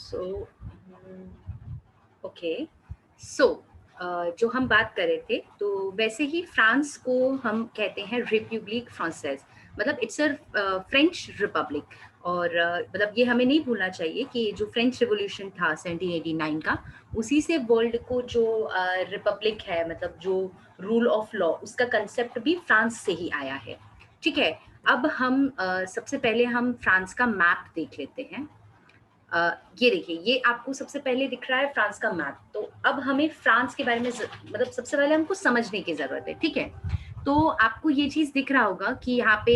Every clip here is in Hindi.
सो ओके सो जो हम बात कर रहे थे तो वैसे ही फ्रांस को हम कहते हैं रिपब्लिक फ्रांसेस, मतलब इट्स अ फ्रेंच रिपब्लिक। और मतलब ये हमें नहीं भूलना चाहिए कि जो फ्रेंच रिवॉल्यूशन था 1789 का, उसी से वर्ल्ड को जो रिपब्लिक है, मतलब जो रूल ऑफ लॉ, उसका कंसेप्ट भी फ्रांस से ही आया है। ठीक है। अब हम सबसे पहले हम फ्रांस का मैप देख लेते हैं। ये देखिए, ये आपको सबसे पहले दिख रहा है फ्रांस का मैप। तो अब हमें फ्रांस के बारे में मतलब सबसे पहले हमको समझने की ज़रूरत है, ठीक है? तो आपको ये चीज़ दिख रहा होगा कि यहाँ पे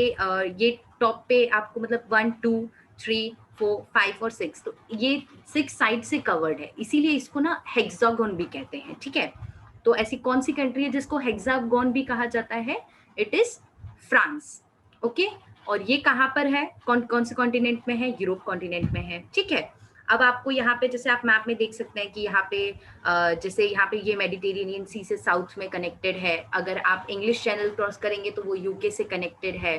ये टॉप पे आपको मतलब 1, 2, 3, 4, 5 और 6, तो ये 6 साइड से कवर्ड है, इसीलिए इसको ना हेक्सागोन भी कहते हैं, ठीक है? तो ऐसी कौन सी कंट्री है जिसको हेक्सागोन भी कहा जाता है? It is France. ओके। और ये कहाँ पर है, कौन कौन से कॉन्टिनेंट में है? यूरोप कॉन्टिनेंट में है, ठीक है। अब आपको यहाँ पे जैसे आप मैप में देख सकते हैं कि यहाँ पे जैसे यहाँ पे ये मेडिटेरेनियन सी से साउथ में कनेक्टेड है। अगर आप इंग्लिश चैनल क्रॉस करेंगे तो वो यूके से कनेक्टेड है।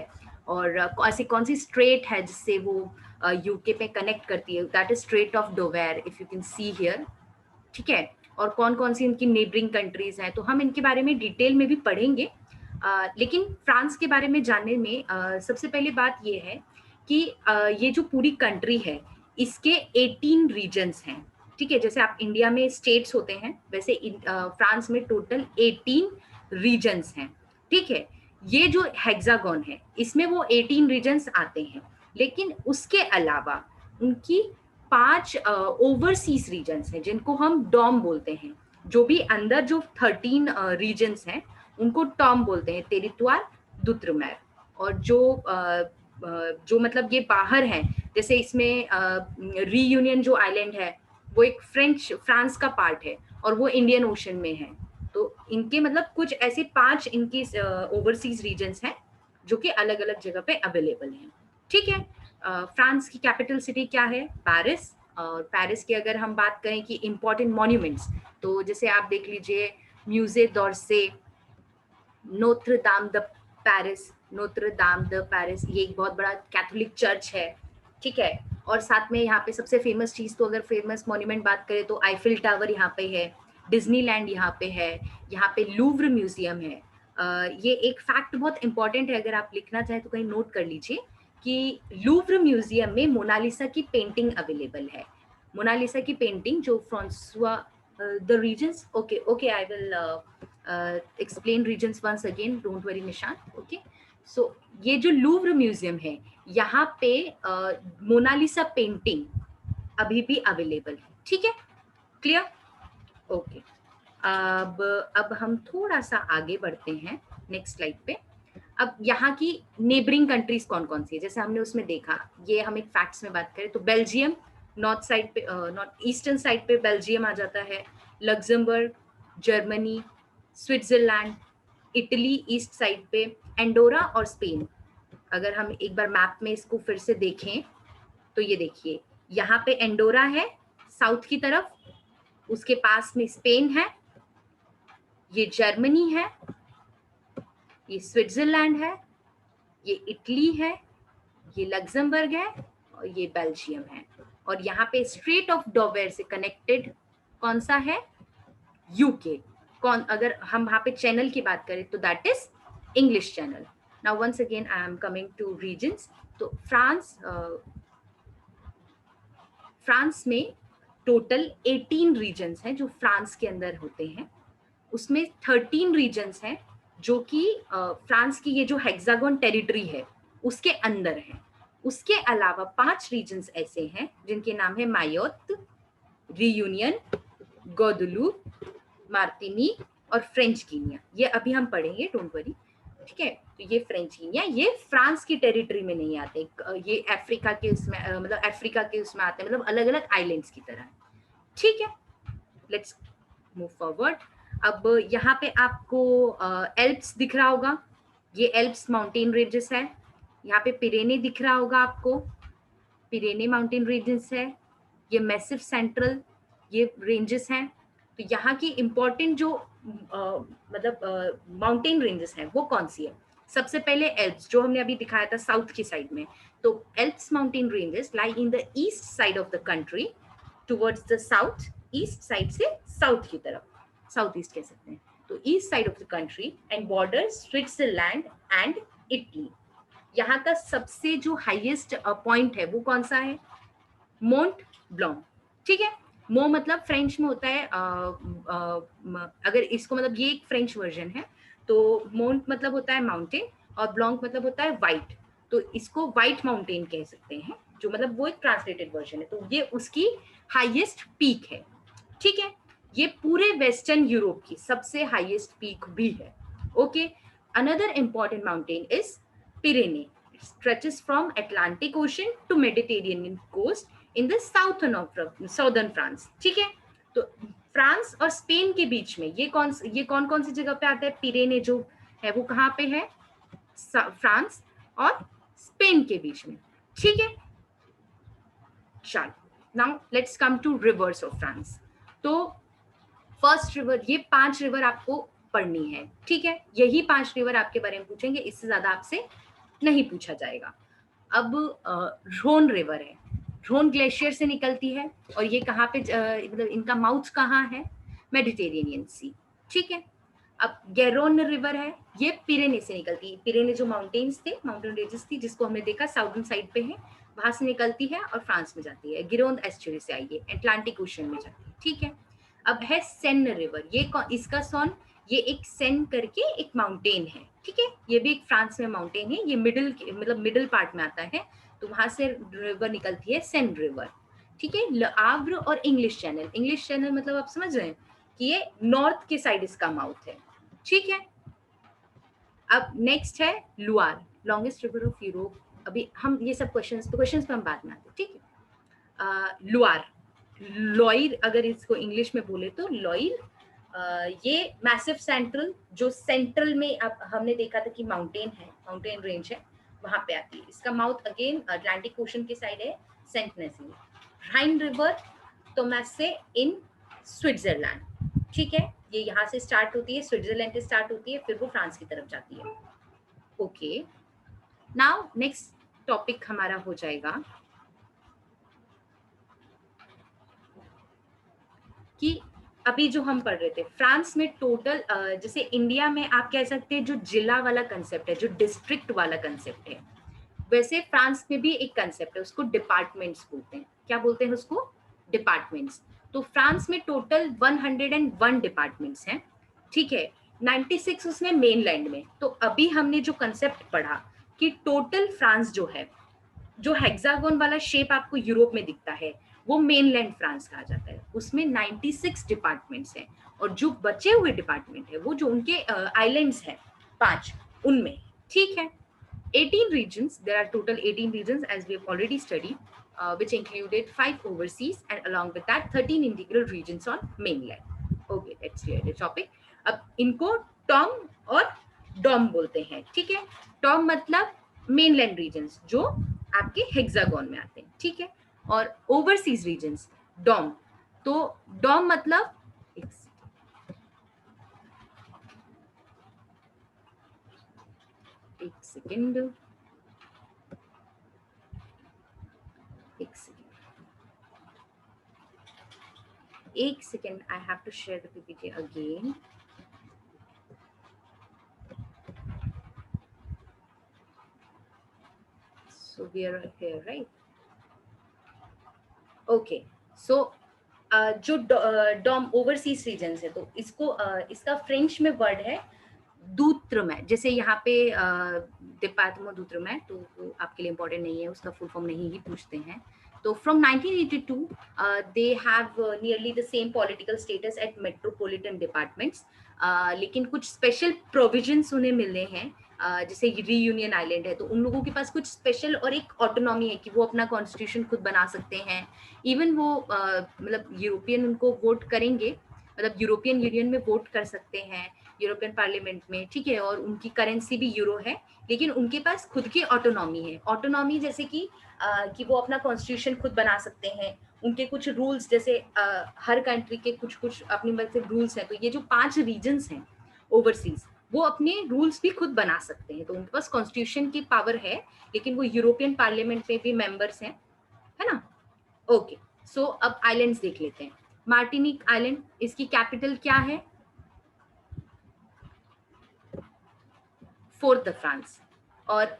और ऐसी कौन सी स्ट्रेट है जिससे वो यूके पे कनेक्ट करती है? That is strait of Dover, if you can see here, ठीक है। और कौन कौन सी इनकी नेबरिंग कंट्रीज हैं, तो हम इनके बारे में डिटेल में भी पढ़ेंगे। लेकिन फ्रांस के बारे में जानने में सबसे पहले बात ये है कि ये जो पूरी कंट्री है, इसके 18 रीजन्स हैं, ठीक है। जैसे आप इंडिया में स्टेट्स होते हैं, वैसे फ्रांस में टोटल 18 रीजन्स हैं, ठीक है। ये जो हेक्सागोन है, इसमें वो 18 रीजन्स आते हैं, लेकिन उसके अलावा उनकी 5 ओवरसीज रीजन्स हैं जिनको हम डॉम बोलते हैं। जो भी अंदर जो 13 रीजन्स हैं उनको टॉम बोलते हैं, टेरिटोयर दुत्रमैर। और जो मतलब ये बाहर हैं, जैसे इसमें रीयूनियन जो आइलैंड है, वो एक फ्रांस का पार्ट है और वो इंडियन ओशन में है। तो इनके मतलब कुछ ऐसे 5 इनकी ओवरसीज रीजन्स हैं जो कि अलग अलग जगह पे अवेलेबल हैं, ठीक है। फ्रांस की कैपिटल सिटी क्या है? पेरिस। और पेरिस की अगर हम बात करें कि इम्पोर्टेंट मॉन्यूमेंट्स, तो जैसे आप देख लीजिए म्यूजे d'Orsay, नोत्र दाम द पेरिस, नोत्र दाम द पेरिस, ये एक बहुत बड़ा कैथोलिक चर्च है, ठीक है। और साथ में यहाँ पे सबसे फेमस चीज़, तो अगर फेमस मॉन्यूमेंट बात करें तो आईफिल टावर यहाँ पे है, डिज्नीलैंड यहाँ पे है, यहाँ पे लूव्र म्यूजियम है। ये एक फैक्ट बहुत इंपॉर्टेंट है, अगर आप लिखना चाहें तो कहीं नोट कर लीजिए कि लूव्र म्यूजियम में मोनालिसा की पेंटिंग अवेलेबल है। मोनालिसा की पेंटिंग जो फ्रांसुआ the regions, okay okay, I will explain regions once again, don't worry Nishan, okay. So ये जो लूव्र म्यूजियम है, यहाँ पे मोनालिसा पेंटिंग अभी भी अवेलेबल है, ठीक है। क्लियर? ओके। अब हम थोड़ा सा आगे बढ़ते हैं नेक्स्ट स्लाइड पे। अब यहाँ की नेबरिंग कंट्रीज कौन कौन सी है, जैसे हमने उसमें देखा, ये हम एक फैक्ट्स में बात करें तो बेल्जियम, नॉर्थ साइड पे, नॉर्थ ईस्टर्न साइड पे बेल्जियम आ जाता है। Luxembourg, Germany, Switzerland, Italy east side पे, एंडोरा और स्पेन। अगर हम एक बार मैप में इसको फिर से देखें तो ये देखिए, यहाँ पे एंडोरा है साउथ की तरफ, उसके पास में स्पेन है, ये जर्मनी है, ये स्विट्जरलैंड है, ये इटली है, ये लग्जमबर्ग है और ये बेल्जियम है। और यहाँ पे स्ट्रेट ऑफ डोवेर से कनेक्टेड कौन सा है? यूके। कौन, अगर हम वहाँ पे चैनल की बात करें तो that is English channel. Now once again I am coming to regions. तो फ्रांस में टोटल 18 रीजन्स हैं जो फ्रांस के अंदर होते हैं। उसमें 13 रीजन्स हैं जो कि फ्रांस की ये जो हेक्सागोन टेरिटरी है उसके अंदर है। उसके अलावा 5 रीजन्स ऐसे हैं जिनके नाम है मायोत, रियूनियन, गोदलूप, मार्टिनी और फ्रेंच गिनिया। ये अभी हम पढ़ेंगे, डोंट वरी, ठीक है। तो ये फ्रेंच गिनिया, ये फ्रांस की टेरिटरी में नहीं आते, ये अफ्रीका के उसमें मतलब अफ्रीका के उसमें आते हैं, मतलब अलग अलग आइलैंड्स की तरह, ठीक है। Let's move forward. अब यहाँ पे आपको एल्प्स दिख रहा होगा, ये एल्प्स माउंटेन रेंजेस है। यहाँ पे पिरेने दिख रहा होगा आपको, पिरेने माउंटेन रेंजेस है। ये मैसिव सेंट्रल, ये रेंजेस हैं। तो यहाँ की इंपॉर्टेंट जो मतलब माउंटेन रेंजेस हैं वो कौन सी है? सबसे पहले एल्प्स, जो हमने अभी दिखाया था साउथ की साइड में। तो Alps mountain ranges lie in the east side of the country, towards the south, east side से साउथ की तरफ, साउथ ईस्ट कह सकते हैं, तो east side of the country, and border Switzerland and Italy. यहाँ का सबसे जो हाईएस्ट पॉइंट है वो कौन सा है? मोंट ब्लॉन्क, ठीक है। मो मतलब फ्रेंच में होता है, अगर इसको मतलब ये एक फ्रेंच वर्जन है, तो मोंट मतलब होता है माउंटेन और ब्लॉन्क मतलब होता है वाइट, तो इसको वाइट माउंटेन कह सकते हैं, जो मतलब वो एक ट्रांसलेटेड वर्जन है, तो ये उसकी हाईएस्ट पीक है, ठीक है। ये पूरे वेस्टर्न यूरोप की सबसे हाईएस्ट पीक भी है। Okay, another important mountain is Pyrenees, stretches from Atlantic Ocean to Mediterranean coast in the southern France, ठीक है। तो फ्रांस और स्पेन के बीच में ये कौन कौन सी जगह पे आता है? पिरेने जो है वो कहाँ पे है? फ्रांस और स्पेन के बीच में, ठीक है। चलो, now let's come to rivers of France. तो फर्स्ट रिवर, ये 5 रिवर आपको पढ़नी है, ठीक है। यही 5 रिवर आपके बारे में पूछेंगे, इससे ज्यादा आपसे नहीं पूछा जाएगा। अब रोन रिवर है, रोन ग्लेशियर से निकलती है, और ये कहाँ पे मतलब इनका माउथ कहाँ है? मेडिटेरेनियन सी, ठीक है। अब गैरोन रिवर है, ये पिरेने से निकलती है, पिरेने जो माउंटेन्स थे, माउंटेन रेंजेस थी, जिसको हमने देखा साउदर्न साइड पे है, वहां से निकलती है और फ्रांस में जाती है। गिरोन एस्चुरी से आई है, अटलांटिक ओशन में जाती है, ठीक है। अब है सेन रिवर, ये इसका सॉन, ये एक सेन करके एक माउंटेन है, ठीक है। ये भी एक फ्रांस में माउंटेन है, ये मतलब मिडिल पार्ट में आता है, तो वहां से रिवर निकलती है सेन रिवर, ठीक है। लाव्र और इंग्लिश चैनल मतलब आप समझ रहे हैं कि ये नॉर्थ के साइड इसका माउथ है, ठीक है। अब नेक्स्ट है लुआर, लॉन्गेस्ट रिवर ऑफ यूरोप। अभी हम ये सब क्वेश्चंस पे हम बाद में आते हैं, ठीक है। लुआर, लॉयर अगर इसको इंग्लिश में बोले तो लॉयर, ये मैसिव सेंट्रल, जो सेंट्रल में अब हमने देखा था कि माउंटेन है, माउंटेन रेंज है, वहां पे आती है। इसका माउथ अगेन अटलांटिक ओशन के साइड है, सेंट नेसी। राइन रिवर तोमैसे इन स्विट्जरलैंड, ठीक है। ये यहाँ से स्टार्ट होती है, स्विट्जरलैंड से स्टार्ट होती है, फिर वो फ्रांस की तरफ जाती है। ओके, नाउ नेक्स्ट टॉपिक हमारा हो जाएगा कि अभी जो हम पढ़ रहे थे फ्रांस में टोटल, जैसे इंडिया में आप कह सकते हैं जो जिला वाला कंसेप्ट है, जो डिस्ट्रिक्ट वाला कंसेप्ट है, वैसे फ्रांस में भी एक कंसेप्ट है, उसको डिपार्टमेंट्स बोलते हैं। क्या बोलते हैं उसको? डिपार्टमेंट्स। तो फ्रांस में टोटल 101 डिपार्टमेंट्स हैं, ठीक है। 96 उसमें मेनलैंड में। तो अभी हमने जो कंसेप्ट पढ़ा कि टोटल फ्रांस जो है, जो हेक्सागोन वाला शेप आपको यूरोप में दिखता है, वो मेनलैंड फ्रांस कहा जाता है। उसमें 96 डिपार्टमेंट्स हैं, और जो बचे हुए डिपार्टमेंट है वो जो उनके आइलैंड्स हैं 5, उनमें, ठीक है। 18 regions, there are total 18 regions as we have already studied, which included 5 overseas and along with that 13 integral regions on mainland. Okay, let's clear the topic. अब इनको टॉम और डॉम बोलते हैं, ठीक है। टॉम मतलब मेनलैंड रीजन्स जो आपके हेक्सागोन में आते हैं, ठीक है। और ओवरसीज रीजन्स डॉम, तो डॉम मतलब एक second, I have to share the PPT again. So we are here, right? Okay. So जो डॉम ओवरसीज रीजन है, तो इसको इसका फ्रेंच में वर्ड है दूत्रमैट। जैसे यहाँ पे डिपार्टमो दूत्रमैट, तो वो आपके लिए इंपॉर्टेंट नहीं है, उसका फुल फॉर्म नहीं ही पूछते हैं। तो from 1982 they have nearly the same political status at metropolitan departments, लेकिन कुछ स्पेशल प्रोविजंस उन्हें मिले हैं। जैसे रीयूनियन आइलैंड है, तो उन लोगों के पास कुछ स्पेशल और एक ऑटोनॉमी है कि वो अपना कॉन्स्टिट्यूशन खुद बना सकते हैं। इवन वो मतलब यूरोपियन उनको वोट करेंगे, मतलब यूरोपियन यूनियन में वोट कर सकते हैं, यूरोपियन पार्लियामेंट में, ठीक है। और उनकी करेंसी भी यूरो है, लेकिन उनके पास खुद की ऑटोनॉमी है। ऑटोनॉमी जैसे कि वो अपना कॉन्स्टिट्यूशन खुद बना सकते हैं, उनके कुछ रूल्स, जैसे हर कंट्री के कुछ कुछ अपनी मत से रूल्स हैं। तो ये जो 5 रीजन्स हैं ओवरसीज, वो अपने रूल्स भी खुद बना सकते हैं, तो उनके पास कॉन्स्टिट्यूशन की पावर है, लेकिन वो यूरोपियन पार्लियामेंट में भी मेंबर्स हैं, है ना। ओके, सो अब आइलैंड्स देख लेते हैं। मार्टिनिक आइलैंड, इसकी कैपिटल क्या है? Fort the France. और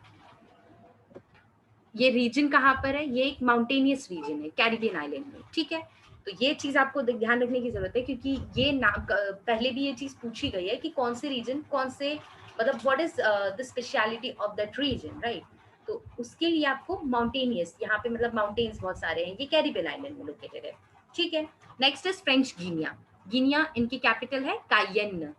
ये रीजन कहाँ पर है? ये एक माउंटेनियस रीजन है कैरिबियन आइलैंड में, ठीक है। तो ये चीज आपको ध्यान रखने की जरूरत है, क्योंकि ये पहले भी ये चीज पूछी गई है कि कौन से रीजन, कौन से मतलब what is the speciality of that region, right. तो उसके लिए आपको माउंटेनियस, यहाँ पे मतलब माउंटेन्स बहुत सारे हैं, ये कैरिबियन आइलैंड में लोकेटेड है, ठीक है। Next is French Guinea. Guinea, इनकी कैपिटल है कायन।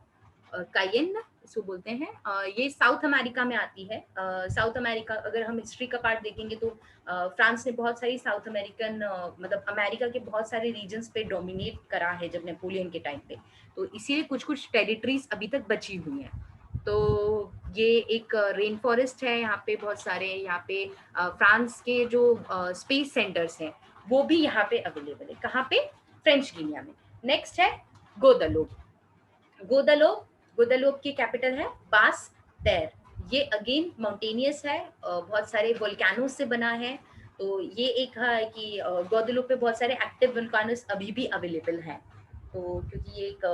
कायन इसको बोलते हैं। ये साउथ अमेरिका में आती है। साउथ अमेरिका, अगर हम हिस्ट्री का पार्ट देखेंगे तो फ्रांस ने बहुत सारी साउथ अमेरिकन मतलब अमेरिका के बहुत सारे रीजन्स पे डोमिनेट करा है जब नेपोलियन के टाइम पे, तो इसीलिए कुछ कुछ टेरिटरीज अभी तक बची हुई हैं। तो ये एक रेन फॉरेस्ट है यहाँ पे बहुत सारे, यहाँ पे फ्रांस के जो स्पेस सेंटर्स हैं वो भी यहाँ पे अवेलेबल है। कहाँ पे? फ्रेंच गिनिया में। नेक्स्ट है गोदलोप। गोदलोप, गोदलोप की कैपिटल है बास टेर। ये अगेन माउंटेनियस है, बहुत सारे वोल्केनोस से बना है। तो ये एक है कि गोदलोप पे बहुत सारे एक्टिव वोल्केनोस अभी भी अवेलेबल हैं, तो क्योंकि ये एक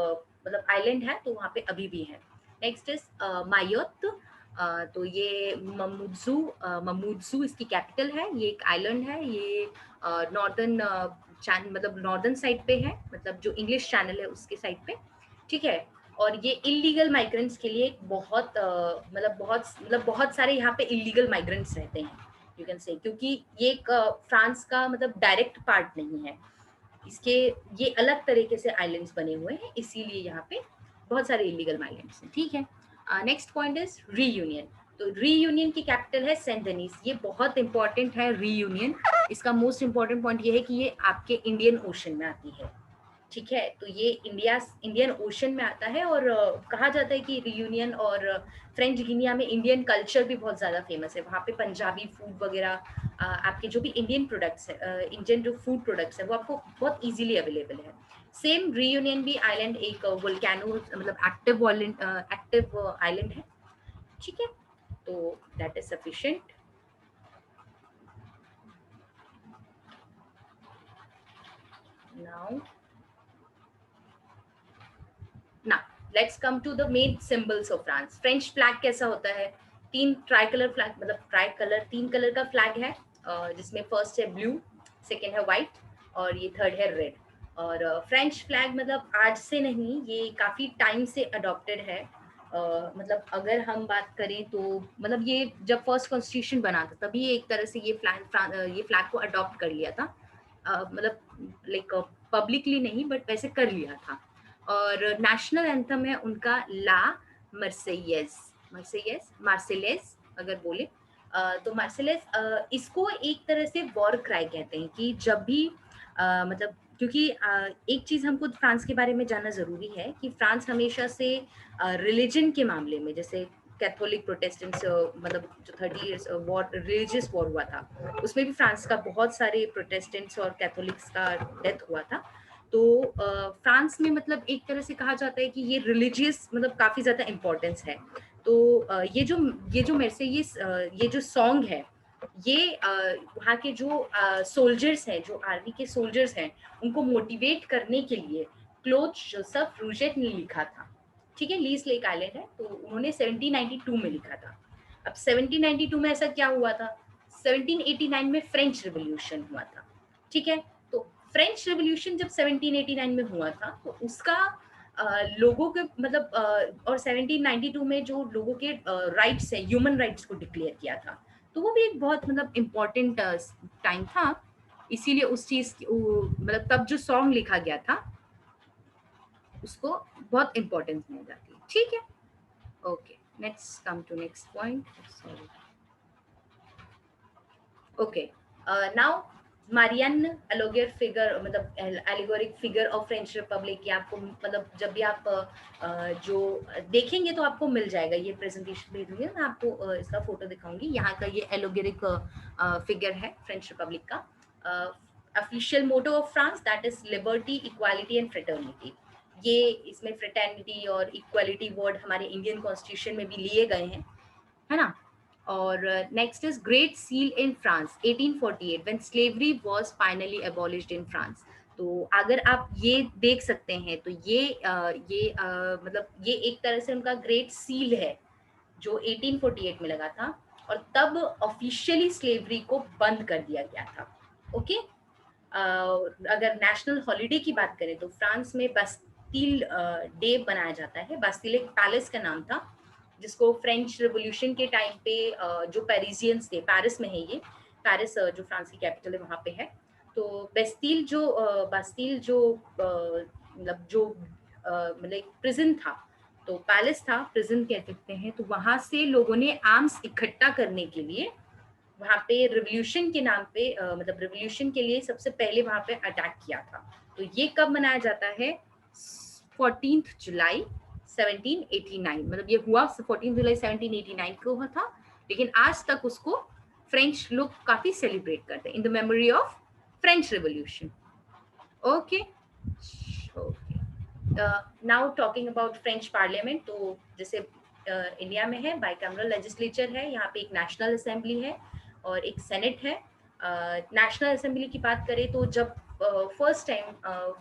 मतलब आइलैंड है तो वहाँ पे अभी भी है। Next is Mayotte. तो ये ममुत्सु, ममुत्सु इसकी कैपिटल है। ये एक आइलैंड है, ये नॉर्दर्न मतलब नॉर्दर्न साइड पे है, मतलब जो इंग्लिश चैनल है उसके साइड पे, ठीक है। और ये इलीगल माइग्रेंट्स के लिए बहुत मतलब बहुत सारे यहाँ पे इलीगल माइग्रेंट्स रहते हैं, यू कैन से, क्योंकि ये एक फ्रांस का मतलब डायरेक्ट पार्ट नहीं है इसके, ये अलग तरीके से आइलैंड्स बने हुए हैं, इसीलिए यहाँ पे बहुत सारे इलीगल आइलैंड्स हैं, ठीक है। Next point is reunion. तो रीयूनियन की कैपिटल है सेंट डेनिस। ये बहुत इंपॉर्टेंट है रीयूनियन। इसका मोस्ट इंपॉर्टेंट पॉइंट ये है कि ये आपके इंडियन ओशन में आती है, ठीक है। तो ये इंडियन ओशन में आता है, और कहा जाता है कि रियूनियन और फ्रेंच गिनिया में इंडियन कल्चर भी बहुत ज़्यादा फेमस है। वहाँ पे पंजाबी फूड वगैरह, आपके जो भी इंडियन प्रोडक्ट्स है, इंडियन जो फूड प्रोडक्ट्स है वो आपको बहुत इजीली अवेलेबल है। सेम रियूनियन भी आइलैंड एक वोल्केनो मतलब एक्टिव आइलैंड है, ठीक है। तो दैट इज सफिशिएंट। नाउ ना let's come to the main symbols of France. French flag कैसा होता है? तीन ट्राई कलर फ्लैग, मतलब ट्राई कलर, तीन कलर का फ्लैग है, जिसमें फर्स्ट है ब्लू, सेकेंड है व्हाइट, और ये थर्ड है रेड। और फ्रेंच फ्लैग मतलब आज से नहीं, ये काफ़ी टाइम से अडॉप्टेड है। मतलब अगर हम बात करें तो मतलब ये जब फर्स्ट कॉन्स्टिट्यूशन बना था तभी एक तरह से ये फ्लैग को अडॉप्ट कर लिया था, मतलब लाइक पब्लिकली नहीं बट वैसे कर लिया था। और नेशनल एंथम है उनका ला मर्सेयेस, मार्सेलेस अगर बोले, तो मार्सेलेस, इसको एक तरह से वॉर क्राई कहते हैं कि जब भी मतलब क्योंकि एक चीज हमको फ्रांस के बारे में जानना जरूरी है कि फ्रांस हमेशा से रिलीजन के मामले में, जैसे कैथोलिक प्रोटेस्टेंट्स, मतलब जो 30 इयर्स वॉर, रिलीजियस वॉर हुआ था, उसमें भी फ्रांस का बहुत सारे प्रोटेस्टेंट्स और कैथोलिक्स का डेथ हुआ था। तो फ्रांस में मतलब एक तरह से कहा जाता है कि ये रिलीजियस मतलब काफी ज्यादा इम्पोर्टेंस है। तो ये जो मेरे से ये जो सॉन्ग है, ये वहाँ के जो सोल्जर्स हैं, जो आर्मी के सोल्जर्स हैं, उनको मोटिवेट करने के लिए क्लोद जोसेफ रूजेट ने लिखा था, ठीक है। लीस लेक आइलैंड है, तो उन्होंने 1792 में लिखा था। अब 1792 में ऐसा क्या हुआ था? 1789 में फ्रेंच रिवॉल्यूशन हुआ था, ठीक है। तो फ्रेंच रिवॉल्यूशन जब 1789 में हुआ था तो उसका लोगों के मतलब और 1792 में जो लोगों के राइट्स है, ह्यूमन राइट्स को डिक्लेयर किया था, तो वो भी एक बहुत मतलब इम्पोर्टेंट टाइम था। इसीलिए उस चीज की मतलब तब जो सॉन्ग लिखा गया था उसको बहुत इम्पोर्टेंस दी जाती है, ठीक है। Okay, let's come to next point. Sorry, okay. Now Marianne allegorical figure, मतलब allegoric figure of French republic, ये आपको मतलब जब भी आप जो देखेंगे तो आपको मिल जाएगा, ये प्रेजेंटेशन भेजूंगी मैं आपको, इसका फोटो दिखाऊंगी। यहाँ का ये एलोगेरिक फिगर है फ्रेंच रिपब्लिक का। Official motto of France that is liberty, equality and fraternity. ये इसमें फ्रेटर्निटी और इक्वालिटी वर्ड हमारे इंडियन कॉन्स्टिट्यूशन में भी लिए गए हैं, है ना। और next is great seal in France 1848 when slavery was finally abolished in France. तो अगर आप ये देख सकते हैं तो मतलब ये एक तरह से उनका ग्रेट सील है जो 1848 में लगा था, और तब ऑफिशियली स्लेवरी को बंद कर दिया गया था। ओके। अगर नेशनल हॉलिडे की बात करें तो फ्रांस में बास्टिल डे बनाया जाता है। बास्टिल एक पैलेस का नाम था जिसको फ्रेंच रेवोल्यूशन के टाइम पे जो पेरिजियंस थे, पेरिस में है ये, पेरिस जो फ्रांस की कैपिटल है वहाँ पे है। तो बास्टिल जो मतलब जो मतलब एक प्रिजन था, तो पैलेस था, प्रिजन कह सकते हैं, तो वहां से लोगों ने आर्म्स इकट्ठा करने के लिए वहाँ पे रिवॉल्यूशन के नाम पे मतलब रिवॉल्यूशन के लिए सबसे पहले वहाँ पे अटैक किया था। तो ये कब मनाया जाता है? 14 जुलाई 1789, मतलब ये हुआ 14 जुलाई 1789 को हुआ था, लेकिन आज तक उसको फ्रेंच लोग काफी सेलिब्रेट करते हैं in the memory of French revolution. Okay okay. Now talking about French parliament, तो जैसे इंडिया में है बाइकैमरल लेजिस्लेचर है, यहाँ पे एक नेशनल असेंबली है और एक सेनेट है। नेशनल असेंबली की बात करें तो जब फर्स्ट टाइम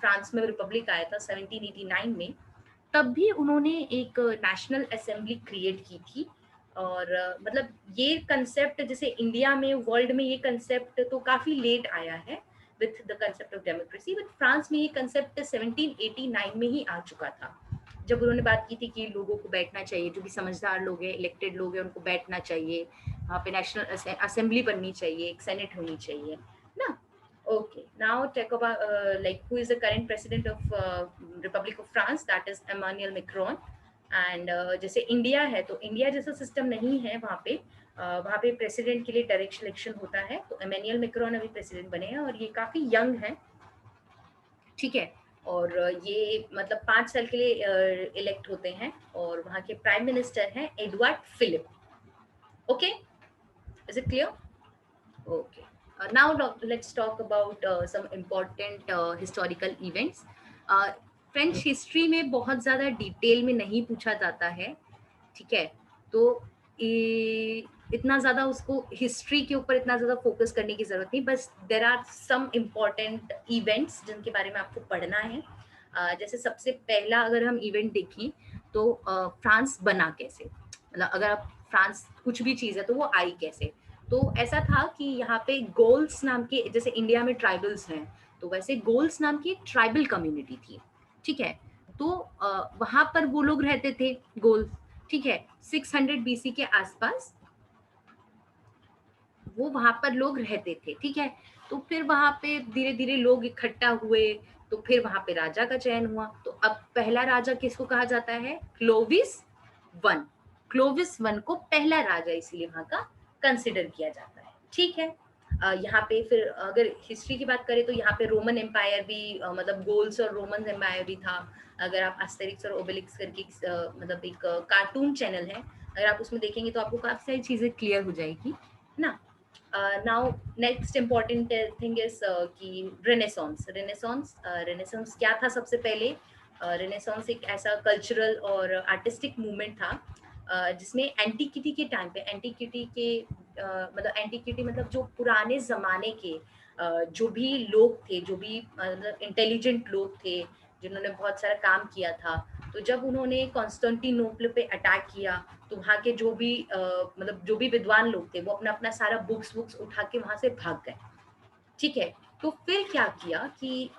फ्रांस में रिपब्लिक आया था 1789 में, तब भी उन्होंने एक नेशनल असेंबली क्रिएट की थी। और मतलब ये कंसेप्ट जैसे इंडिया में, वर्ल्ड में ये कंसेप्ट तो काफी लेट आया है with the concept of democracy, but France में ये कंसेप्ट 1789 में ही आ चुका था, जब उन्होंने बात की थी कि लोगों को बैठना चाहिए, जो भी समझदार लोग हैं, इलेक्टेड लोग हैं, उनको बैठना चाहिए, वहाँ पे नेशनल असेंबली बननी चाहिए, एक सेनेट होनी चाहिए ना। Okay, now talk about like who is the current president of Republic of France, that is Emmanuel Macron. And जैसे इंडिया है तो इंडिया जैसा सिस्टम नहीं है वहाँ पे प्रेसिडेंट के लिए डायरेक्ट सिलेक्शन होता है। तो एमेनुअल मैक्रोन अभी प्रेसिडेंट बने हैं और ये काफी यंग है, ठीक है। और ये मतलब 5 साल के लिए इलेक्ट होते हैं, और वहाँ के प्राइम मिनिस्टर हैं Edward Philippe. Okay, is it clear? Okay. Now let's talk about some important historical events. French history में बहुत ज़्यादा डिटेल में नहीं पूछा जाता है, ठीक है। तो इतना ज़्यादा उसको हिस्ट्री के ऊपर इतना ज़्यादा फोकस करने की ज़रूरत नहीं, बस there are some important events जिनके बारे में आपको पढ़ना है। जैसे सबसे पहला अगर हम इवेंट देखें तो फ्रांस बना कैसे, मतलब अगर आप फ्रांस कुछ भी चीज़ है तो वो आई कैसे। तो ऐसा था कि यहाँ पे गोल्स नाम के, जैसे इंडिया में ट्राइबल्स हैं, तो वैसे गोल्स नाम की ट्राइबल कम्युनिटी थी, ठीक है। तो वहां पर वो लोग रहते थे, गोल्स, ठीक है। 600 बीसी के आसपास वो वहां पर लोग रहते थे, ठीक है। तो फिर वहां पे धीरे धीरे लोग इकट्ठा हुए, तो फिर वहां पे राजा का चयन हुआ। तो अब पहला राजा किसको कहा जाता है? Clovis one. क्लोविस वन को पहला राजा इसलिए वहां का कंसिडर किया जाता है, ठीक है। यहाँ पे फिर अगर हिस्ट्री की बात करें तो यहाँ पे रोमन एम्पायर भी मतलब गोल्स और रोमन एम्पायर भी था। अगर आप एस्टेरिक्स और ओबेलिक्स करके मतलब एक कार्टून चैनल है, अगर आप उसमें देखेंगे तो आपको काफी सारी चीजें क्लियर हो जाएगी ना। Now next important thing is कि रेनेसॉन्स क्या था? सबसे पहले रेनेसॉन्स एक ऐसा कल्चरल और आर्टिस्टिक मूवमेंट था जिसमें एंटीक्विटी के टाइम पे, मतलब एंटीक्विटी मतलब जो पुराने जमाने के जो भी लोग थे, जो भी मतलब इंटेलिजेंट लोग थे जिन्होंने बहुत सारा काम किया था, तो जब उन्होंने कॉन्स्टेंटिनोपल पे अटैक किया तो वहाँ के जो भी मतलब जो भी विद्वान लोग थे वो अपना अपना सारा बुक्स उठा के वहां से भाग गए, ठीक है। तो फिर क्या किया कि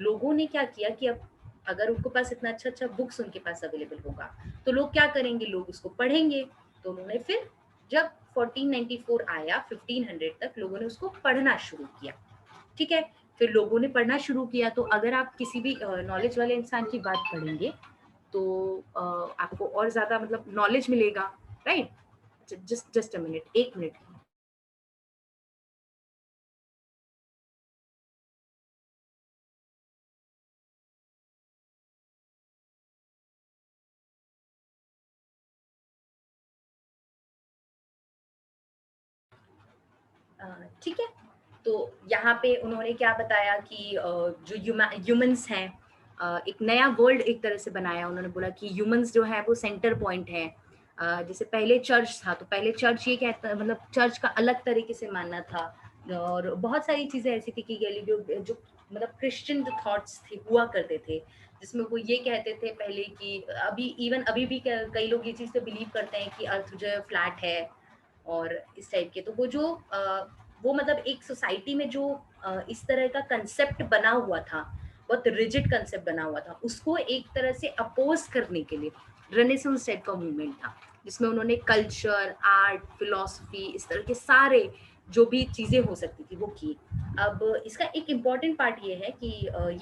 लोगों ने क्या किया कि अब अगर उनके पास इतना अच्छा अच्छा बुक्स उनके पास अवेलेबल होगा तो लोग क्या करेंगे, लोग उसको पढ़ेंगे। तो उन्होंने फिर जब 1494 आया, 1500 तक लोगों ने उसको पढ़ना शुरू किया, ठीक है। फिर लोगों ने पढ़ना शुरू किया, तो अगर आप किसी भी नॉलेज वाले इंसान की बात पढ़ेंगे तो आपको और ज्यादा मतलब नॉलेज मिलेगा, राइट। जस्ट अ मिनट, एक मिनट। ठीक है। तो यहाँ पे उन्होंने क्या बताया कि जो ह्यूमंस हैं, एक नया वर्ल्ड एक तरह से बनाया। उन्होंने बोला कि ह्यूमंस जो है वो सेंटर पॉइंट है, जैसे पहले चर्च था, तो पहले चर्च ये कहता मतलब चर्च का अलग तरीके से मानना था, और बहुत सारी चीज़ें ऐसी थी कि गैलीलियो जो मतलब क्रिश्चियन जो थॉट्स थे हुआ करते थे, जिसमें वो ये कहते थे पहले कि अभी इवन अभी भी कई लोग ये चीज़ तो बिलीव करते हैं कि अर्थ जो है फ्लैट है और इस टाइप के। तो वो जो वो मतलब एक सोसाइटी में जो इस तरह का कंसेप्ट बना हुआ था, बहुत रिजिड कंसेप्ट बना हुआ था, उसको एक तरह से अपोज करने के लिए रेनेसांस टाइप का मूवमेंट था, जिसमें उन्होंने कल्चर, आर्ट, फिलॉसफी, इस तरह के सारे जो भी चीज़ें हो सकती थी वो की। अब इसका एक इम्पॉर्टेंट पार्ट ये है कि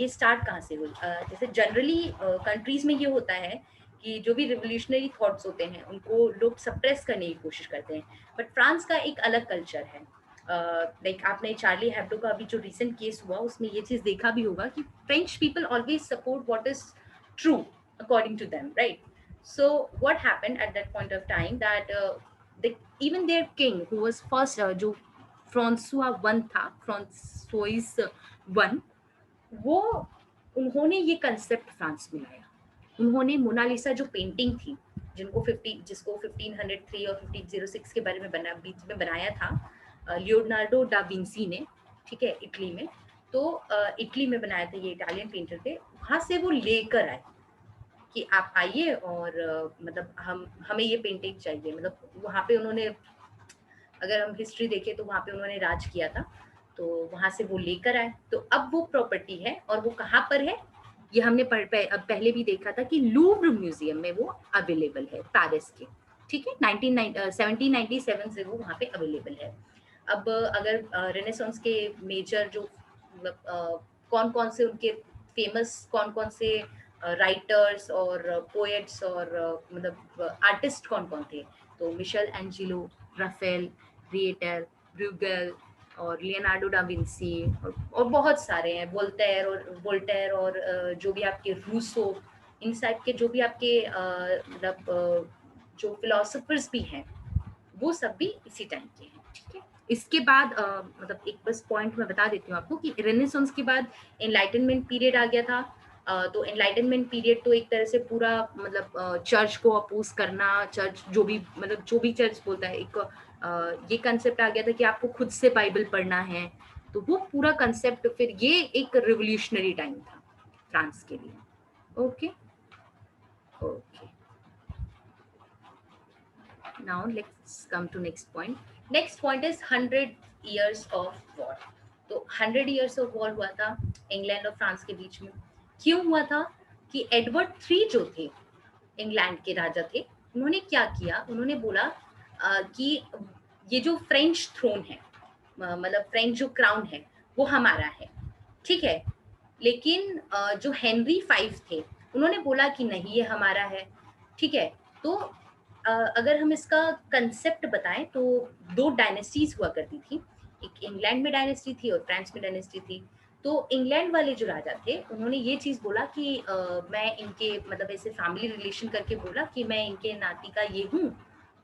ये स्टार्ट कहाँ से हुई। जैसे जनरली कंट्रीज में ये होता है कि जो भी रिवोल्यूशनरी थॉट्स होते हैं उनको लोग सप्रेस करने की कोशिश करते हैं, बट फ्रांस का एक अलग कल्चर है। लाइक आपने चार्ली हेब्डो का अभी जो रिसेंट केस हुआ उसमें ये चीज़ देखा भी होगा कि French people always support what is true according to them, right? So what happened at that point of time that even their king who was first जो फ्रांसुआ वन था, फ्रांसोइस वन, वो उन्होंने ये कंसेप्ट फ्रांस में लाया। उन्होंने मोनालिसा जो पेंटिंग थी, जिसको 1503 और 1506 के बारे में बीच में बनाया था लियोनार्डो डा विंसी ने, ठीक है, इटली में। तो इटली में बनाया था, ये इटालियन पेंटर थे, वहां से वो लेकर आए कि आप आइए और मतलब हमें ये पेंटिंग चाहिए। मतलब वहां पे उन्होंने, अगर हम हिस्ट्री देखें तो वहां पे उन्होंने राज किया था, तो वहां से वो लेकर आए। तो अब वो प्रॉपर्टी है और वो कहाँ पर है, ये हमने अब पहले भी देखा था कि लूव्र म्यूजियम में वो अवेलेबल है, पेरिस के, ठीक है। 1797 से वो वहाँ पे अवेलेबल है। अब अगर रेनेसांस के मेजर जो मतलब कौन कौन से उनके फेमस कौन कौन से राइटर्स और पोएट्स और मतलब आर्टिस्ट कौन कौन थे, तो मिशेल एंजिलो, राफेल, रिएटर, ब्रूगल और लियोनार्डो डा विंसी, और बहुत सारे हैं, वोल्टेयर और जो भी आपके रूसो, इन टाइप के जो भी आपके मतलब जो फिलोसोफर्स भी हैं, वो सब भी इसी टाइम के हैं, ठीक है। इसके बाद मतलब एक बस पॉइंट मैं बता देती हूँ आपको कि रेनेसांस के बाद एनलाइटनमेंट पीरियड आ गया था। तो एनलाइटनमेंट पीरियड तो एक तरह से पूरा मतलब चर्च को अपोज करना, चर्च जो भी मतलब जो भी चर्च बोलता है, एक ये कंसेप्ट आ गया था कि आपको खुद से बाइबल पढ़ना है। तो वो पूरा कंसेप्ट, फिर ये एक रिवोल्यूशनरी टाइम था फ्रांस के लिए। Okay okay, now let's come to next point. Next point is 100 years of war. तो 100 years of war हुआ था इंग्लैंड और फ्रांस के बीच में। क्यों हुआ था कि एडवर्ड थ्री जो थे, इंग्लैंड के राजा थे, उन्होंने क्या किया, उन्होंने बोला कि ये जो फ्रेंच थ्रोन है, मतलब फ्रेंच जो क्राउन है, वो हमारा है, ठीक है। लेकिन जो हेनरी फाइव थे, उन्होंने बोला कि नहीं ये हमारा है, ठीक है। तो अगर हम इसका कंसेप्ट बताएं तो दो डायनेस्टीज हुआ करती थी, एक इंग्लैंड में डायनेस्टी थी और फ्रांस में डायनेस्टी थी। तो इंग्लैंड वाले जो राजा थे, उन्होंने ये चीज बोला कि मैं इनके मतलब ऐसे फैमिली रिलेशन करके बोला कि मैं इनके नाती का ये हूँ,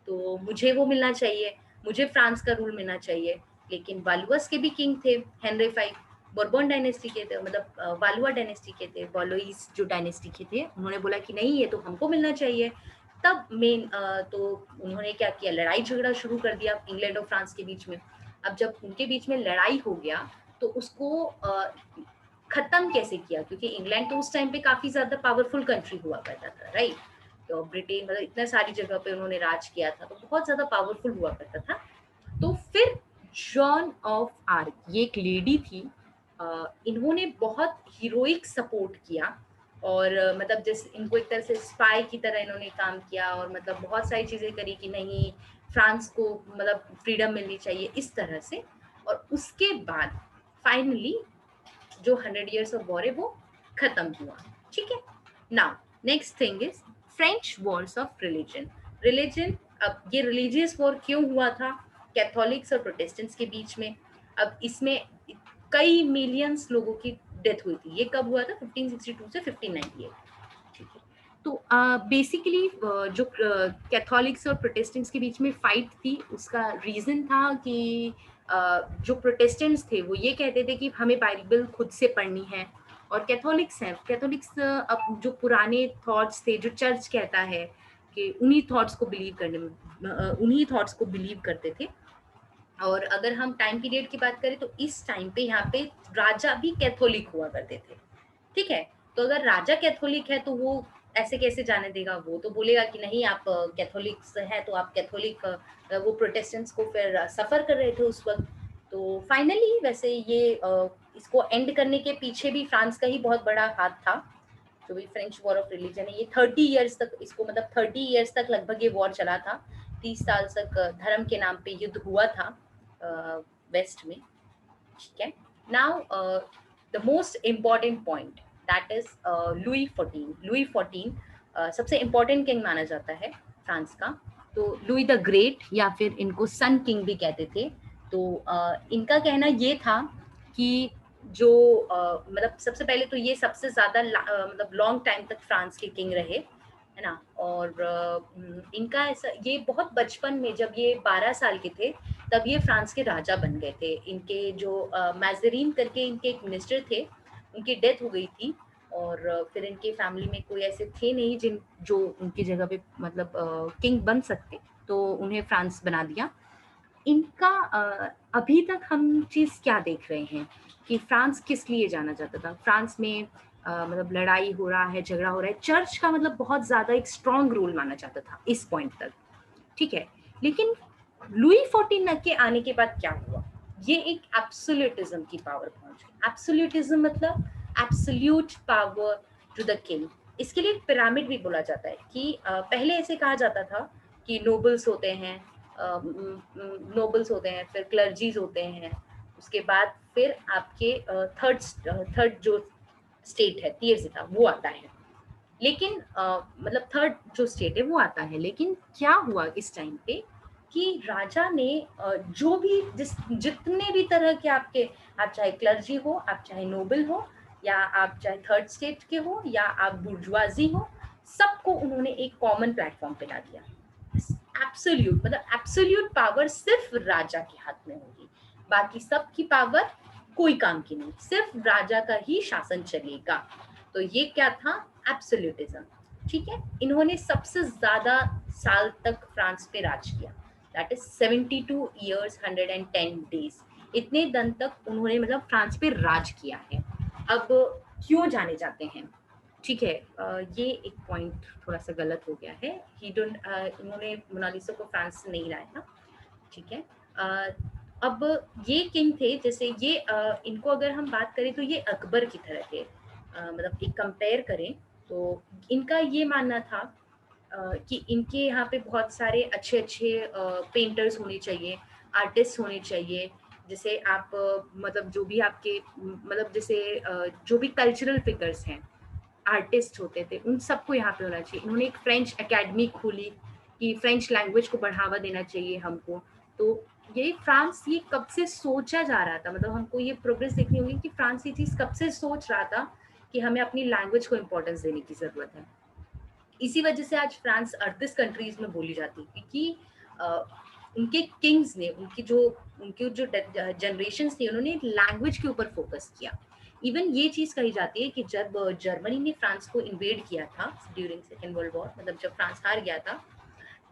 तो मुझे वो मिलना चाहिए, मुझे फ्रांस का रूल मिलना चाहिए। लेकिन वालुअस के भी किंग थे, हेनरी फाइव, बोर्बन डायनेस्टी के थे, मतलब वालुआ डायनेस्टी के थे, वॉलोइस जो डायनेस्टी के थे, उन्होंने बोला कि नहीं ये तो हमको मिलना चाहिए। तब मेन तो उन्होंने क्या किया, लड़ाई झगड़ा शुरू कर दिया इंग्लैंड और फ्रांस के बीच में। अब जब उनके बीच में लड़ाई हो गया तो उसको खत्म कैसे किया, क्योंकि इंग्लैंड तो उस टाइम पे काफी ज्यादा पावरफुल कंट्री हुआ करता था, राइट। तो ब्रिटेन मतलब इतने सारी जगह पे उन्होंने राज किया था, तो बहुत ज्यादा पावरफुल हुआ करता था। तो फिर जॉन ऑफ आर्क, ये एक लेडी थी, इन्होंने बहुत हीरोइक सपोर्ट किया और मतलब जैसे इनको एक तरह से स्पाई की तरह इन्होंने काम किया और मतलब बहुत सारी चीजें करी कि नहीं फ्रांस को मतलब फ्रीडम मिलनी चाहिए, इस तरह से। और उसके बाद फाइनली जो 100 years ऑफ वॉर है वो खत्म हुआ, ठीक है। Now next thing is French Wars of religion. Religion, अब ये रिलीजियस वॉर क्यों हुआ था कैथोलिक्स और प्रोटेस्टेंट्स के बीच में। अब इसमें कई मिलियंस लोगों की डेथ हुई थी। ये कब हुआ था, 1562 से 1598, ठीक है। तो बेसिकली जो कैथोलिक्स और प्रोटेस्टेंट्स के बीच में फाइट थी, उसका रीजन था कि जो प्रोटेस्टेंट्स थे वो ये कहते थे कि हमें बाइबल खुद से पढ़नी है, और कैथोलिक्स अब जो पुराने थॉट्स थे, जो चर्च कहता है कि उन्हीं थॉट्स को बिलीव करने में, उन्हीं थॉट्स को बिलीव करते थे। और अगर हम टाइम पीरियड की बात करें तो इस टाइम पे यहाँ पे राजा भी कैथोलिक हुआ करते थे, ठीक है। तो अगर राजा कैथोलिक है तो वो ऐसे कैसे जाने देगा, वो तो बोलेगा कि नहीं आप कैथोलिक है तो आप कैथोलिक, वो प्रोटेस्टेंट्स को फिर सफर कर रहे थे उस वक्त। तो फाइनली वैसे ये इसको एंड करने के पीछे भी फ्रांस का ही बहुत बड़ा हाथ था। जो भी फ्रेंच वॉर ऑफ रिलीजन है, ये 30 इयर्स तक इसको, मतलब 30 इयर्स तक लगभग ये वॉर चला था। 30 साल तक धर्म के नाम पे युद्ध हुआ था वेस्ट में, ठीक है। Now the most important point, that is Louis 14। Louis 14 सबसे इम्पोर्टेंट किंग माना जाता है फ्रांस का। तो लुई द ग्रेट, या फिर इनको सन किंग भी कहते थे। तो इनका कहना ये था कि जो मतलब सबसे पहले तो ये सबसे ज्यादा मतलब लॉन्ग टाइम तक फ्रांस के किंग रहे, है ना। और इनका ऐसा, ये बहुत बचपन में जब ये 12 साल के थे तब ये फ्रांस के राजा बन गए थे। इनके जो मैजरीन करके इनके एक मिनिस्टर थे, उनकी डेथ हो गई थी। और फिर इनके फैमिली में कोई ऐसे थे नहीं जिन जो उनकी जगह पे मतलब किंग बन सकते, तो उन्हें फ्रांस बना दिया। इनका अभी तक हम चीज़ क्या देख रहे हैं कि फ्रांस किस लिए जाना जाता था। फ्रांस में मतलब लड़ाई हो रहा है, झगड़ा हो रहा है, चर्च का मतलब बहुत ज़्यादा एक स्ट्रॉन्ग रोल माना जाता था इस पॉइंट तक, ठीक है। लेकिन लुई 14 के आने के बाद क्या हुआ, ये एक एब्सोल्यूटिज्म की पावर पहुंच गई। एब्सोल्यूटिज्म मतलब absolute power to the king. इसके लिए पिरामिड भी बोला जाता है कि पहले ऐसे कहा जाता था कि नोबल्स होते हैं, नोबल्स होते हैं, फिर क्लर्जीज होते हैं, उसके बाद फिर आपके थर्ड जो स्टेट है टियर था वो आता है। लेकिन मतलब थर्ड जो स्टेट है वो आता है। लेकिन क्या हुआ इस टाइम पे कि राजा ने जो भी जितने भी तरह के आपके, आप चाहे क्लर्जी हो, आप चाहे नोबल हो, या आप चाहे थर्ड स्टेट के हो, या आप बुर्जुआजी हो, सबको उन्होंने एक कॉमन प्लेटफॉर्म पे ला दिया। एब्सोल्यूट मतलब एब्सोल्यूट पावर सिर्फ राजा के हाथ में होगी, बाकी सबकी पावर कोई काम की नहीं, सिर्फ राजा का ही शासन चलेगा। तो ये क्या था, एब्सोल्यूटिज्म, ठीक है। इन्होंने सबसे ज्यादा साल तक फ्रांस पे राज किया, दैट इज 72 years 110 days। इतने दिन तक उन्होंने मतलब फ्रांस पे राज किया है। अब क्यों जाने जाते हैं, ठीक है। ये एक पॉइंट थोड़ा सा गलत हो गया है। ही डोंट, उन्होंने मोनालिसा को फ्रांस से नहीं लाया था, ठीक है। अब ये किंग थे, जैसे ये इनको अगर हम बात करें तो ये अकबर की तरह थे। मतलब एक कंपेयर करें तो इनका ये मानना था कि इनके यहाँ पे बहुत सारे अच्छे अच्छे पेंटर्स होने चाहिए, आर्टिस्ट होने चाहिए। जैसे आप मतलब जो भी आपके मतलब जैसे जो भी कल्चरल फिगर्स हैं, आर्टिस्ट होते थे, उन सबको यहाँ पे होना चाहिए। इन्होंने एक फ्रेंच एकेडमी खोली कि फ्रेंच लैंग्वेज को बढ़ावा देना चाहिए हमको। तो ये फ्रांस ये कब से सोचा जा रहा था, मतलब हमको ये प्रोग्रेस देखनी होगी कि फ्रांस ये चीज़ कब से सोच रहा था कि हमें अपनी लैंग्वेज को इम्पोर्टेंस देने की ज़रूरत है। इसी वजह से आज फ्रांस अर्धिस कंट्रीज में बोली जाती है, क्योंकि उनके किंग्स ने, उनकी जो जनरेशन थी, उन्होंने लैंग्वेज के ऊपर फोकस किया। इवन ये चीज कही जाती है कि जब जर्मनी ने फ्रांस को इन्वेड किया था ड्यूरिंग सेकेंड वर्ल्ड वॉर, मतलब जब फ्रांस हार गया था,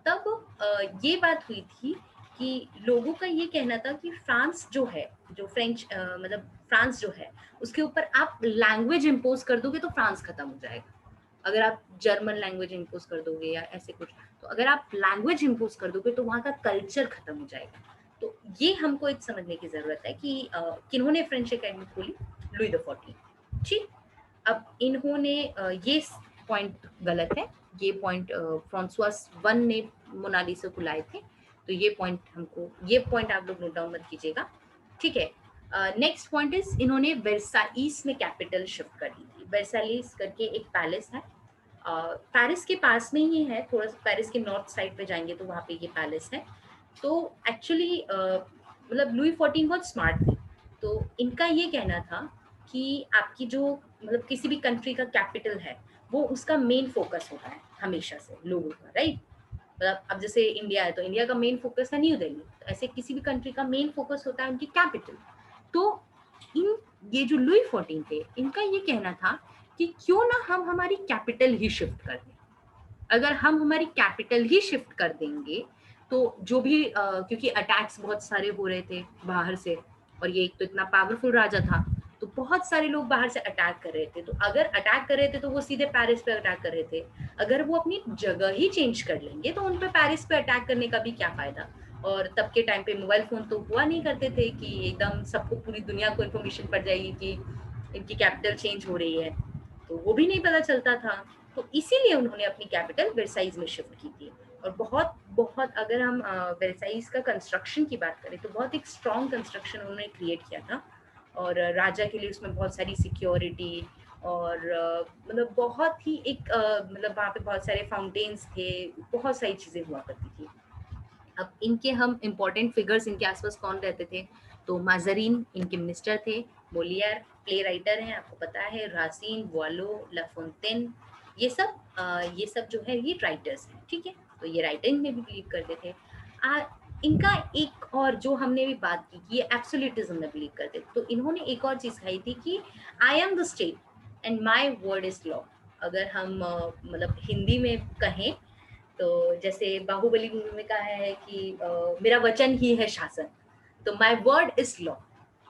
तब ये बात हुई थी कि लोगों का ये कहना था कि फ्रांस जो है, जो फ्रेंच मतलब फ्रांस जो है, उसके ऊपर आप लैंग्वेज इम्पोज कर दोगे तो फ्रांस खत्म हो जाएगा। अगर आप जर्मन लैंग्वेज इम्पोज कर दोगे या ऐसे कुछ, तो अगर आप लैंग्वेज इम्पोज कर दोगे तो वहाँ का कल्चर खत्म हो जाएगा। तो ये हमको एक समझने की जरूरत है कि किन्होंने फ्रेंच एकेडमी खोली, लुई द 14, ठीक। अब इन्होंने ये पॉइंट गलत है, ये पॉइंट फ्रांसवास वन ने मोनालिसा को लाए थे। तो ये पॉइंट हमको, ये पॉइंट आप लोग नोट डाउन मत कीजिएगा, ठीक है। नेक्स्ट पॉइंट इज इन्होंने वर्साइस में कैपिटल शिफ्ट कर दी थी। वर्साइस करके एक पैलेस है, पेरिस के पास में ही है, थोड़ा सा पेरिस के नॉर्थ साइड पे जाएंगे तो वहाँ पे ये पैलेस है। तो एक्चुअली मतलब लुई 14 बहुत स्मार्ट थे। तो इनका ये कहना था कि आपकी जो मतलब किसी भी कंट्री का कैपिटल है, वो उसका मेन फोकस होता है हमेशा से लोगों का, राइट। मतलब अब जैसे इंडिया है तो इंडिया का मेन फोकस है न्यू दिल्ली, तो ऐसे किसी भी कंट्री का मेन फोकस होता है उनकी कैपिटल। तो इन ये जो लुई 14 थे, इनका ये कहना था कि क्यों ना हम हमारी कैपिटल ही शिफ्ट कर दें। अगर हम हमारी कैपिटल ही शिफ्ट कर देंगे तो जो भी क्योंकि अटैक्स बहुत सारे हो रहे थे बाहर से, और ये एक तो इतना पावरफुल राजा था, तो बहुत सारे लोग बाहर से अटैक कर रहे थे, तो अगर अटैक कर रहे थे तो वो सीधे पेरिस पे अटैक कर रहे थे। अगर वो अपनी जगह ही चेंज कर लेंगे तो उन पे पेरिस पे अटैक करने का भी क्या फायदा। और तब के टाइम पे मोबाइल फोन तो हुआ नहीं करते थे कि एकदम सबको पूरी दुनिया को इन्फॉर्मेशन पड़ जाएगी कि इनकी कैपिटल चेंज हो रही है, तो वो भी नहीं पता चलता था। तो इसीलिए उन्होंने अपनी कैपिटल वर्साइज में शिफ्ट की थी। और बहुत बहुत अगर हम वर्साइज का कंस्ट्रक्शन की बात करें तो बहुत एक स्ट्रॉन्ग कंस्ट्रक्शन उन्होंने क्रिएट किया था, और राजा के लिए उसमें बहुत सारी सिक्योरिटी, और मतलब बहुत ही एक मतलब वहाँ पे बहुत सारे फाउंटेन्स थे, बहुत सारी चीज़ें हुआ करती थी। अब इनके हम इम्पोर्टेंट फिगर्स इनके आसपास कौन रहते थे, तो माजरीन इनके मिनिस्टर थे, मोलियर प्ले राइटर हैं, आपको पता है, रासिन, वॉलो, लाफोंटेन, ये सब जो है ये राइटर्स हैं, ठीक है। तो ये राइटिंग में भी बिलीव करते थे। इनका एक और जो हमने भी बात की कि ये एब्सोल्यूटिज्म में बिलीव करते थे, तो इन्होंने एक और चीज कही थी कि I am the state and my word is law. अगर हम मतलब हिंदी में कहें तो जैसे बाहुबली मूवी में कहा है कि मेरा वचन ही है शासन, तो माई वर्ड इज लॉ,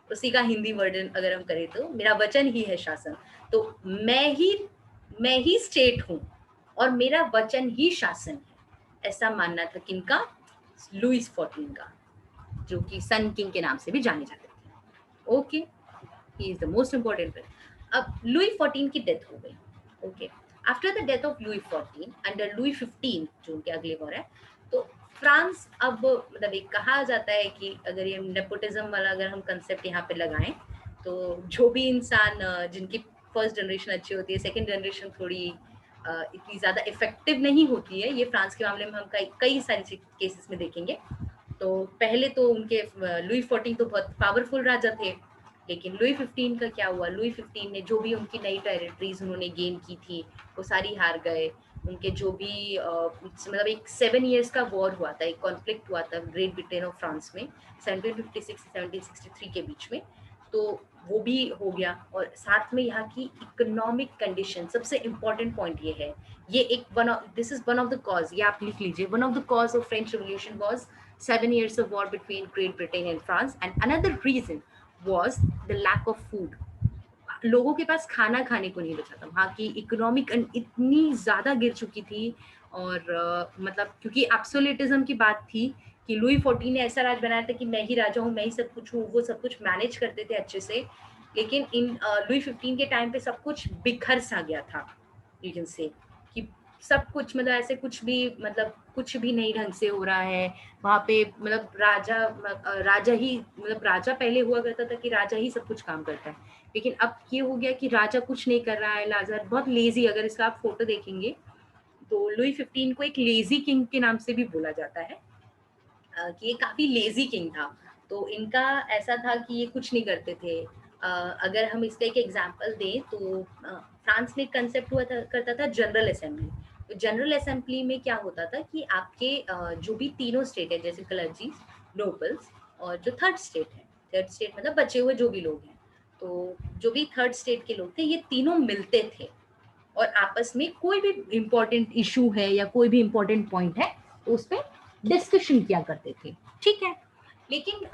उसी का हिंदी वर्जन अगर हम करें तो मेरा वचन ही है शासन। तो मैं ही स्टेट हूँ और मेरा वचन ही शासन है, ऐसा मानना था किनका, लुइस फोर्टीन का, जो कि सन किंग के नाम से भी जाने जाते थे। Okay, he is the most important. अब लुई 14 की डेथ हो गई। Okay, after the death of Louis 14 under Louis 15 जो उनके अगले वॉर है, तो फ्रांस अब मतलब एक कहा जाता है कि अगर ये नेपोटिज्म वाला अगर हम कंसेप्ट यहाँ पे लगाएं, तो जो भी इंसान जिनकी फर्स्ट जनरेशन अच्छी होती है, सेकंड जनरेशन थोड़ी इतनी ज़्यादा इफेक्टिव नहीं होती है, ये फ्रांस के मामले में हम कई कई सारे केसेस में देखेंगे। तो पहले तो उनके लुई 14 तो बहुत पावरफुल राजा थे, लेकिन लुई 15 का क्या हुआ, लुई 15 ने जो भी उनकी नई टेरिटरीज उन्होंने गेन की थी वो सारी हार गए। उनके जो भी मतलब एक 7 इयर्स का वॉर हुआ था, एक कॉन्फ्लिक्ट हुआ था ग्रेट ब्रिटेन और फ्रांस में 1756 1763 के बीच में, तो वो भी हो गया। और साथ में यहाँ की इकोनॉमिक कंडीशन, सबसे इम्पोर्टेंट पॉइंट ये है, ये एक this is one of the cause, ये आप लिख लीजिए, one of the cause of French revolution was 7 years of war between Great Britain and France, and another reason was the lack of food. लोगों के पास खाना खाने को नहीं बचा था, वहाँ की इकोनॉमिक इतनी ज़्यादा गिर चुकी थी। और मतलब क्योंकि एब्सोल्यूटिज्म की बात थी कि लुई 14 ने ऐसा राज बनाया था कि मैं ही राजा हूँ, मैं ही सब कुछ हूँ, वो सब कुछ मैनेज करते थे अच्छे से। लेकिन इन लुई 15 के टाइम पे सब कुछ बिखर सा गया था, यू कैन से कि सब कुछ मतलब ऐसे कुछ भी मतलब कुछ भी नहीं ढंग से हो रहा है वहाँ पे। मतलब राजा ही मतलब राजा पहले हुआ करता था कि राजा ही सब कुछ काम करता है, लेकिन अब ये हो गया कि राजा कुछ नहीं कर रहा है, राजा बहुत लेजी। अगर इसका आप फोटो देखेंगे तो लुई 15 को एक लेजी किंग के नाम से भी बोला जाता है, कि ये काफी लेजी किंग था। तो इनका ऐसा था कि ये कुछ नहीं करते थे। अगर हम इसका एक एग्जांपल दें तो फ्रांस में कंसेप्ट हुआ करता था जनरल असेंबली। तो जनरल असेंबली में क्या होता था कि आपके जो भी तीनों स्टेट है, जैसे क्लर्जीज, नोबल्स और जो थर्ड स्टेट है, थर्ड स्टेट मतलब बचे हुए जो भी लोग हैं, तो जो भी थर्ड स्टेट के लोग थे ये तीनों मिलते थे और आपस में कोई भी इम्पोर्टेंट इशू है या कोई भी इम्पोर्टेंट पॉइंट है तो उस पर डिस्कशन किया करते थे, ठीक है। लेकिन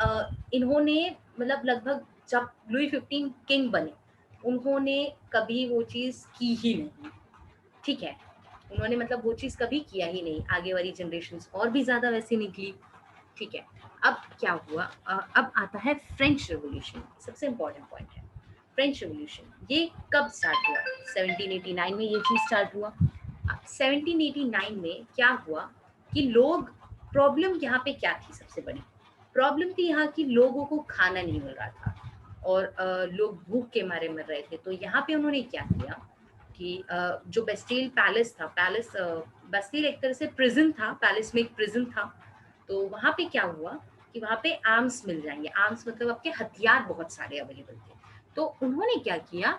इन्होंने मतलब लगभग जब लुई 15 किंग बने उन्होंने कभी वो चीज की ही नहीं, ठीक है। उन्होंने मतलब वो चीज कभी किया ही नहीं, आगे वाली जनरेशन और भी ज्यादा वैसी निकली, ठीक है। अब क्या हुआ, अब आता है फ्रेंच रेवोल्यूशन, सबसे इंपॉर्टेंट पॉइंट है फ्रेंच रेवोल्यूशन। ये कब स्टार्ट हुआ, 1789 में ये चीज स्टार्ट हुआ। अब 1789 में क्या हुआ कि लोग, प्रॉब्लम यहाँ पे क्या थी, सबसे बड़ी प्रॉब्लम थी यहाँ की लोगों को खाना नहीं मिल रहा था और लोग भूख के मारे मर रहे थे। तो यहाँ पे उन्होंने क्या किया कि जो बेस्टिल पैलेस था, पैलेस बेस्टिल एक तरह से प्रिजन था, पैलेस में एक प्रिजन था। तो वहाँ पे क्या हुआ कि वहाँ पे आर्म्स मिल जाएंगे, आर्म्स मतलब आपके हथियार बहुत सारे अवेलेबल थे। तो उन्होंने क्या किया,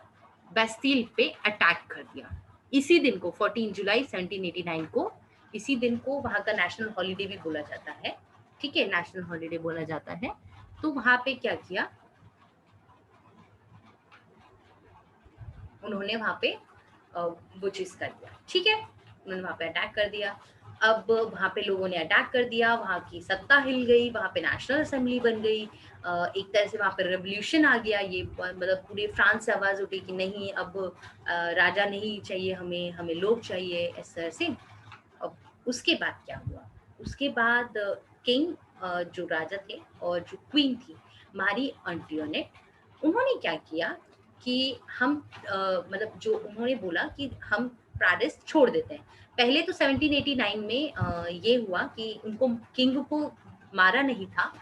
बेस्टिल पे अटैक कर दिया। इसी दिन को 14 जुलाई 1789 को, इसी दिन को वहाँ का नेशनल हॉलीडे भी बोला जाता है, ठीक है, नेशनल हॉलीडे बोला जाता है। तो वहाँ पे क्या किया उन्होंने, वहाँ पे वो चीज कर दिया, ठीक है। उन्होंने वहाँ पे अटैक कर दिया। अब वहाँ पे लोगों ने अटैक कर दिया, वहाँ की सत्ता हिल गई, वहाँ पे नेशनल असेंबली बन गई। एक तरह से वहाँ पे रेवोल्यूशन आ गया। ये मतलब पूरे फ्रांस से आवाज़ उठी कि नहीं, अब राजा नहीं चाहिए हमें, हमें लोग चाहिए, इस तरह से। अब उसके बाद क्या हुआ? उसके बाद किंग, जो राजा थे, और जो क्वीन थी मारी एंटोनेट, उन्होंने क्या किया कि हम मतलब जो उन्होंने बोला कि हम पेरिस छोड़ देते हैं। पहले तो 1789 में ये हुआ कि उनको, किंग को मारा नहीं था।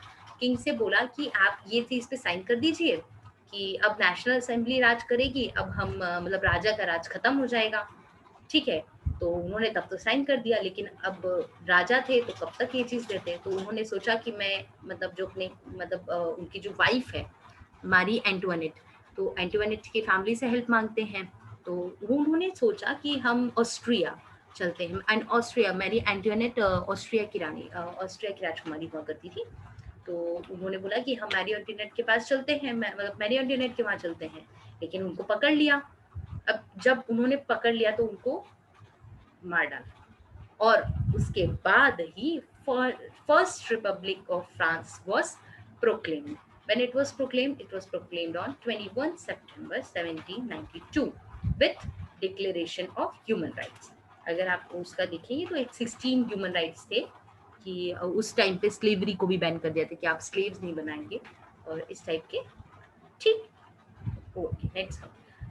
किंग से बोला कि आप ये चीज़ पे साइन कर दीजिए कि अब नेशनल असेंबली राज करेगी, अब हम मतलब राजा का राज खत्म हो जाएगा। ठीक है, तो उन्होंने तब तो साइन कर दिया, लेकिन अब राजा थे तो कब तक ये चीज़ देते। तो उन्होंने सोचा कि मैं मतलब जो अपने मतलब उनकी जो वाइफ है मारी एंटोनेट, तो एंटोनेट की फैमिली से हेल्प मांगते हैं। तो वो उन्होंने सोचा कि हम ऑस्ट्रिया चलते हैं। And Austria, Mary Antoinette Austria की रानी, ऑस्ट्रिया की राजकुमारी हुआ करती थी। तो उन्होंने बोला कि हम मैरी एंटोनेट के पास चलते हैं, मतलब मैरी एंटोनेट के वहाँ चलते हैं, लेकिन उनको पकड़ लिया। अब जब उन्होंने पकड़ लिया तो उनको मार डाला, और उसके बाद ही first republic of France was proclaimed. When it was proclaimed on 21 September 1792 with Declaration of Human Rights. अगर आप उसका देखेंगे तो एक 16 ह्यूमन राइट्स थे कि उस टाइम पे स्लेवरी को भी बैन कर दिया था कि आप स्लेव्स नहीं बनाएंगे और इस टाइप के। ठीक, ओके, नेक्स्ट।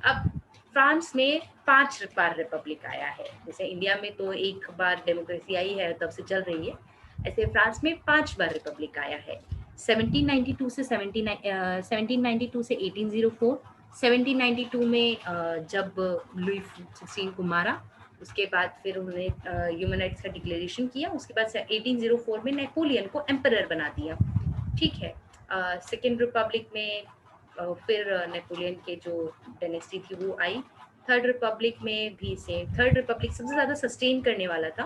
अब फ्रांस में 5 बार रिपब्लिक आया है। जैसे इंडिया में तो एक बार डेमोक्रेसी आई है, तब से चल रही है, ऐसे फ्रांस में 5 बार रिपब्लिक आया है। 1792 से 1792 से 1804, 1792 में जब लुई 16 को मारा, उसके बाद फिर उन्होंने ह्यूमन राइट्स का डिक्लेरेशन किया। उसके बाद 1804 में नेपोलियन को एम्परर बना दिया। ठीक है, सेकेंड रिपब्लिक में फिर नेपोलियन के जो डायनेस्टी थी वो आई। थर्ड रिपब्लिक में भी सेम, थर्ड रिपब्लिक सबसे ज़्यादा सस्टेन करने वाला था,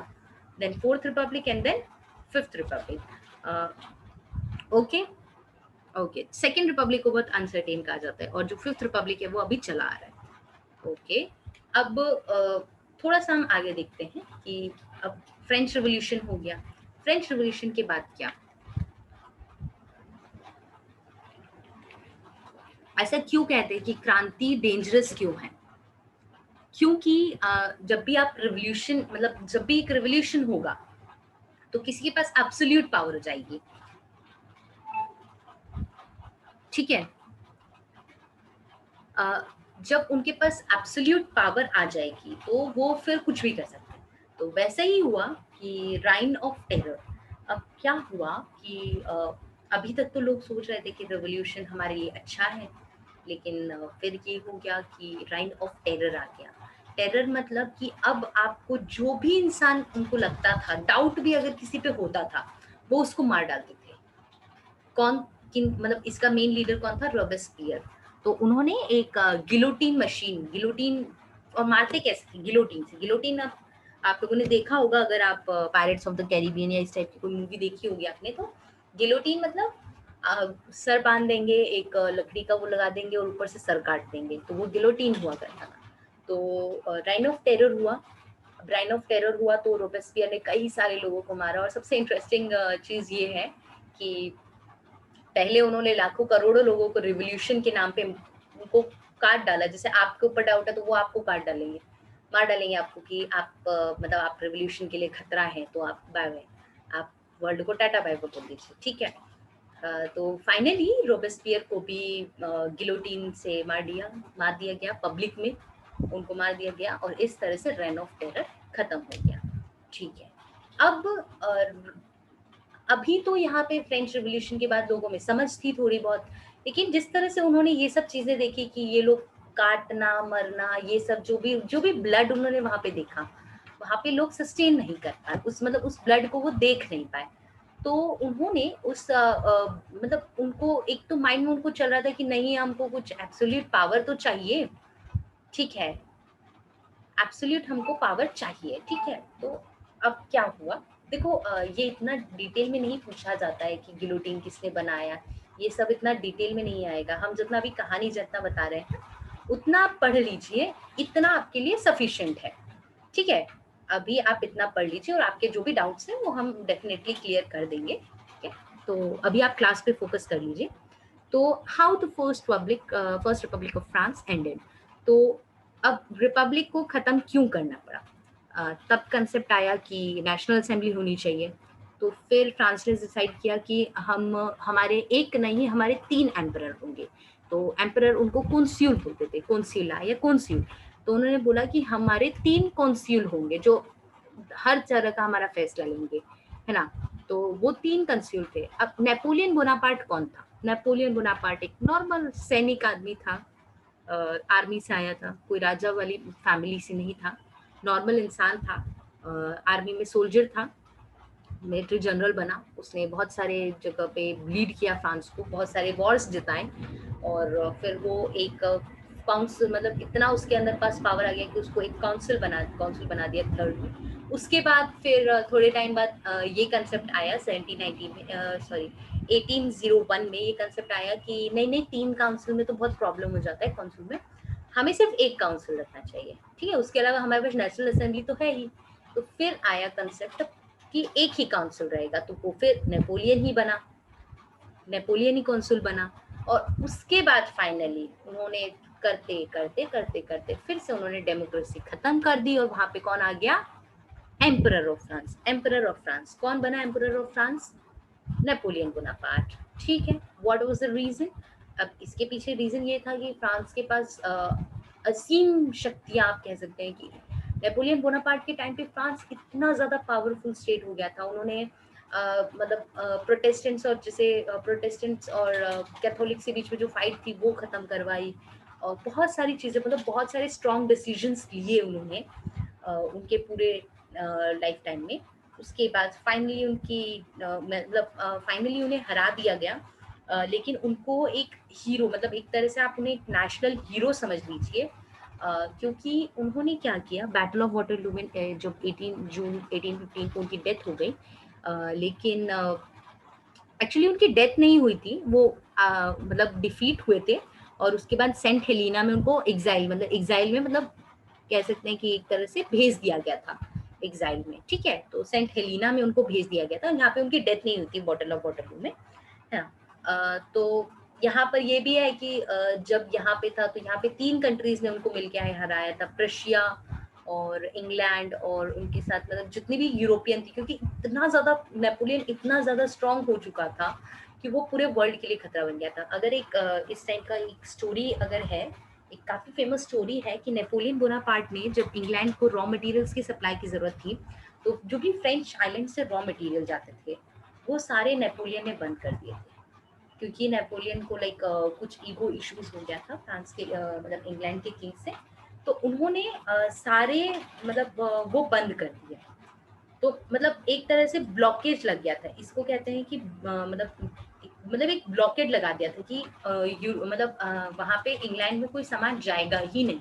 then fourth republic and then fifth republic. Okay okay, second republic को बहुत अनसर्टेन कहा जाता है, और जो फिफ्थ रिपब्लिक है वो अभी चला आ रहा है। ओके, अब थोड़ा सा हम आगे देखते हैं कि अब फ्रेंच रिवोल्यूशन हो गया। फ्रेंच रिवोल्यूशन के बाद क्या, ऐसा क्यों कहते हैं कि क्रांति डेंजरस क्यों है? क्योंकि जब भी आप रिवोल्यूशन, मतलब जब भी एक रिवोल्यूशन होगा तो किसी के पास एब्सोल्यूट पावर हो जाएगी। ठीक है, जब उनके पास एब्सोल्यूट पावर आ जाएगी तो वो फिर कुछ भी कर सकते हैं। तो वैसा ही हुआ कि राइन ऑफ टेरर। अब क्या हुआ कि अभी तक तो लोग सोच रहे थे कि रिवोल्यूशन हमारे लिए अच्छा है, लेकिन फिर ये हो गया कि राइन ऑफ टेरर आ गया। टेरर मतलब कि अब आपको जो भी इंसान उनको लगता था, डाउट भी अगर किसी पे होता था, वो उसको मार डालते थे। कौन, किन, मतलब इसका मेन लीडर कौन था? रॉबेस्पियर। तो उन्होंने एक गिलोटीन मशीन, गिलोटीन, और मारते कैसे थे? गिलोटीन से। गिलोटीन आप लोगों ने देखा होगा, अगर आप पायरेट्स ऑफ द कैरिबियन या इस टाइप की कोई मूवी देखी होगी आपने, तो गिलोटीन मतलब सर बांध देंगे, एक लकड़ी का वो लगा देंगे और ऊपर से सर काट देंगे, तो वो गिलोटीन हुआ करता था। तो राइन ऑफ टेरर हुआ। राइन ऑफ टेरर हुआ तो रोबेस्पियर ने कई सारे लोगों को मारा। और सबसे इंटरेस्टिंग चीज़ ये है कि पहले उन्होंने लाखों करोड़ों लोगों को रिवॉल्यूशन के नाम पे उनको काट डाला। जैसे आपके ऊपर डाउट है तो वो आपको काट डालेंगे, मार डालेंगे आपको कि आप मतलब आप रिवॉल्यूशन के लिए खतरा है, तो आप बाय बाय, आप वर्ल्ड को टाटा बाय बाय बोल दीजिए। ठीक है, तो फाइनली रोबेस्पियर को भी गिलोटीन से मार दिया गया पब्लिक में, उनको मार दिया गया, और इस तरह से रेन ऑफ टेरर खत्म हो गया। ठीक है, अब अभी तो यहाँ पे फ्रेंच रिवॉल्यूशन के बाद लोगों में समझ थी थोड़ी बहुत, लेकिन जिस तरह से उन्होंने ये सब चीजें देखी कि ये लोग काटना मरना, ये सब जो भी ब्लड उन्होंने वहां पे देखा, वहां पे लोग सस्टेन नहीं कर पाए, उस मतलब उस ब्लड को वो देख नहीं पाए। तो उन्होंने उस मतलब उनको एक तो माइंड में उनको चल रहा था कि नहीं, हमको कुछ एब्सोल्यूट पावर तो चाहिए। ठीक है, एब्सोल्यूट हमको पावर चाहिए। ठीक है, तो अब क्या हुआ? देखो ये इतना डिटेल में नहीं पूछा जाता है कि गिलोटिन किसने बनाया, ये सब इतना डिटेल में नहीं आएगा। हम जितना भी कहानी जितना बता रहे हैं उतना आप पढ़ लीजिए, इतना आपके लिए सफिशिएंट है। ठीक है, अभी आप इतना पढ़ लीजिए और आपके जो भी डाउट्स हैं वो हम डेफिनेटली क्लियर कर देंगे, ठीक है? तो अभी आप क्लास पे फोकस कर लीजिए। तो how the first republic of France ended. तो अब रिपब्लिक को खत्म क्यों करना पड़ा? तब कंसेप्ट आया कि नेशनल असेंबली होनी चाहिए। तो फिर फ्रांस ने डिसाइड किया कि हम हमारे एक नहीं हमारे 3 एम्परर होंगे। तो एम्परर उनको कॉन्स्यूल बोलते थे, कॉन्स्यूला या कॉन्स्यूल। तो उन्होंने बोला कि हमारे 3 कॉन्स्यूल होंगे जो हर तरह का हमारा फैसला लेंगे, है ना? तो वो 3 कंस्यूल थे। अब नेपोलियन बोनापार्ट कौन था? नेपोलियन बोनापार्ट एक नॉर्मल सैनिक आदमी था, आर्मी से आया था, कोई राजा वाली फैमिली से नहीं था, नॉर्मल इंसान था, आर्मी में सोल्जर था, मिलिट्री जनरल बना। उसने बहुत सारे जगह पे लीड किया फ्रांस को, बहुत सारे वॉर्स जिताए और फिर वो एक काउंसिल, मतलब इतना उसके अंदर पास पावर आ गया कि उसको एक काउंसिल बना दिया थर्ड में। उसके बाद फिर थोड़े टाइम बाद ये कंसेप्ट आया 1790 में, सॉरी 1801 में ये कंसेप्ट आया कि नहीं नहीं 3 काउंसिल में तो बहुत प्रॉब्लम हो जाता है काउंसिल में, हमें सिर्फ एक काउंसिल रखना चाहिए, ठीक है? उसके अलावा हमारे पास नेशनल असेंबली तो है ही। तो फिर आया कंसेप्ट कि एक ही काउंसिल रहेगा, तो वो फिर नेपोलियन ही बना, नेपोलियन ही कौंसुल बना। और उसके बाद फाइनली उन्होंने करते करते करते करते फिर से उन्होंने डेमोक्रेसी खत्म कर दी और वहां पे कौन आ गया? Emperor of France. Emperor of France कौन बना? Emperor of France Napoleon Bonaparte, ठीक है? What was the reason? अब इसके पीछे रीजन ये था कि फ्रांस के पास असीम शक्तियां, आप कह सकते हैं कि नेपोलियन बोनापार्ट के टाइम पे फ्रांस इतना ज्यादा पावरफुल स्टेट हो गया था। उन्होंने मतलब प्रोटेस्टेंट्स और जैसे प्रोटेस्टेंट्स और कैथोलिक के बीच में जो फाइट थी वो खत्म करवाई और बहुत सारी चीजें, मतलब बहुत सारे स्ट्रॉन्ग डिसीजंस लिए उन्होंने उनके पूरे लाइफ टाइम में। उसके बाद फाइनली उनकी मतलब फाइनली उन्हें हरा दिया गया। लेकिन उनको एक हीरो, मतलब एक तरह से आप उन्हें एक नेशनल हीरो समझ लीजिए, क्योंकि उन्होंने क्या किया, बैटल ऑफ वाटरलू में जब 18 जून 1815 को उनकी डेथ हो गई, लेकिन एक्चुअली उनकी डेथ नहीं हुई थी, वो मतलब डिफीट हुए थे और उसके बाद सेंट हेलिना में उनको एग्जाइल, मतलब एग्जाइल में, मतलब कह सकते हैं कि एक तरह से भेज दिया गया था एग्जाइल में, ठीक है? तो सेंट हेलिना में उनको भेज दिया गया था, यहाँ पे उनकी डेथ नहीं हुई थी बैटल ऑफ वाटरलू में, है ना? तो यहाँ पर ये भी है कि जब यहाँ पे था तो यहाँ पे 3 कंट्रीज ने उनको मिलके हराया था, प्रशिया और इंग्लैंड और उनके साथ मतलब जितनी भी यूरोपियन थी, क्योंकि इतना ज्यादा नेपोलियन इतना ज्यादा स्ट्रांग हो चुका था कि वो पूरे वर्ल्ड के लिए खतरा बन गया था। अगर एक इस टाइम का एक स्टोरी अगर है, एक काफी फेमस स्टोरी है कि नेपोलियन बोनापार्ट ने जब इंग्लैंड को रॉ मटेरियल्स की सप्लाई की जरूरत थी, तो जो भी फ्रेंच आइलैंड से रॉ मटेरियल जाते थे वो सारे नेपोलियन ने बंद कर दिए थे, क्योंकि नेपोलियन को लाइक कुछ ईगो इश्यूज हो गया था फ्रांस के मतलब इंग्लैंड के किंग से। तो उन्होंने सारे मतलब वो बंद कर दिया। तो मतलब एक तरह से ब्लॉकेज लग गया था, इसको कहते हैं कि मतलब एक ब्लॉकेड लगा दिया था कि मतलब वहां पे इंग्लैंड में कोई सामान जाएगा ही नहीं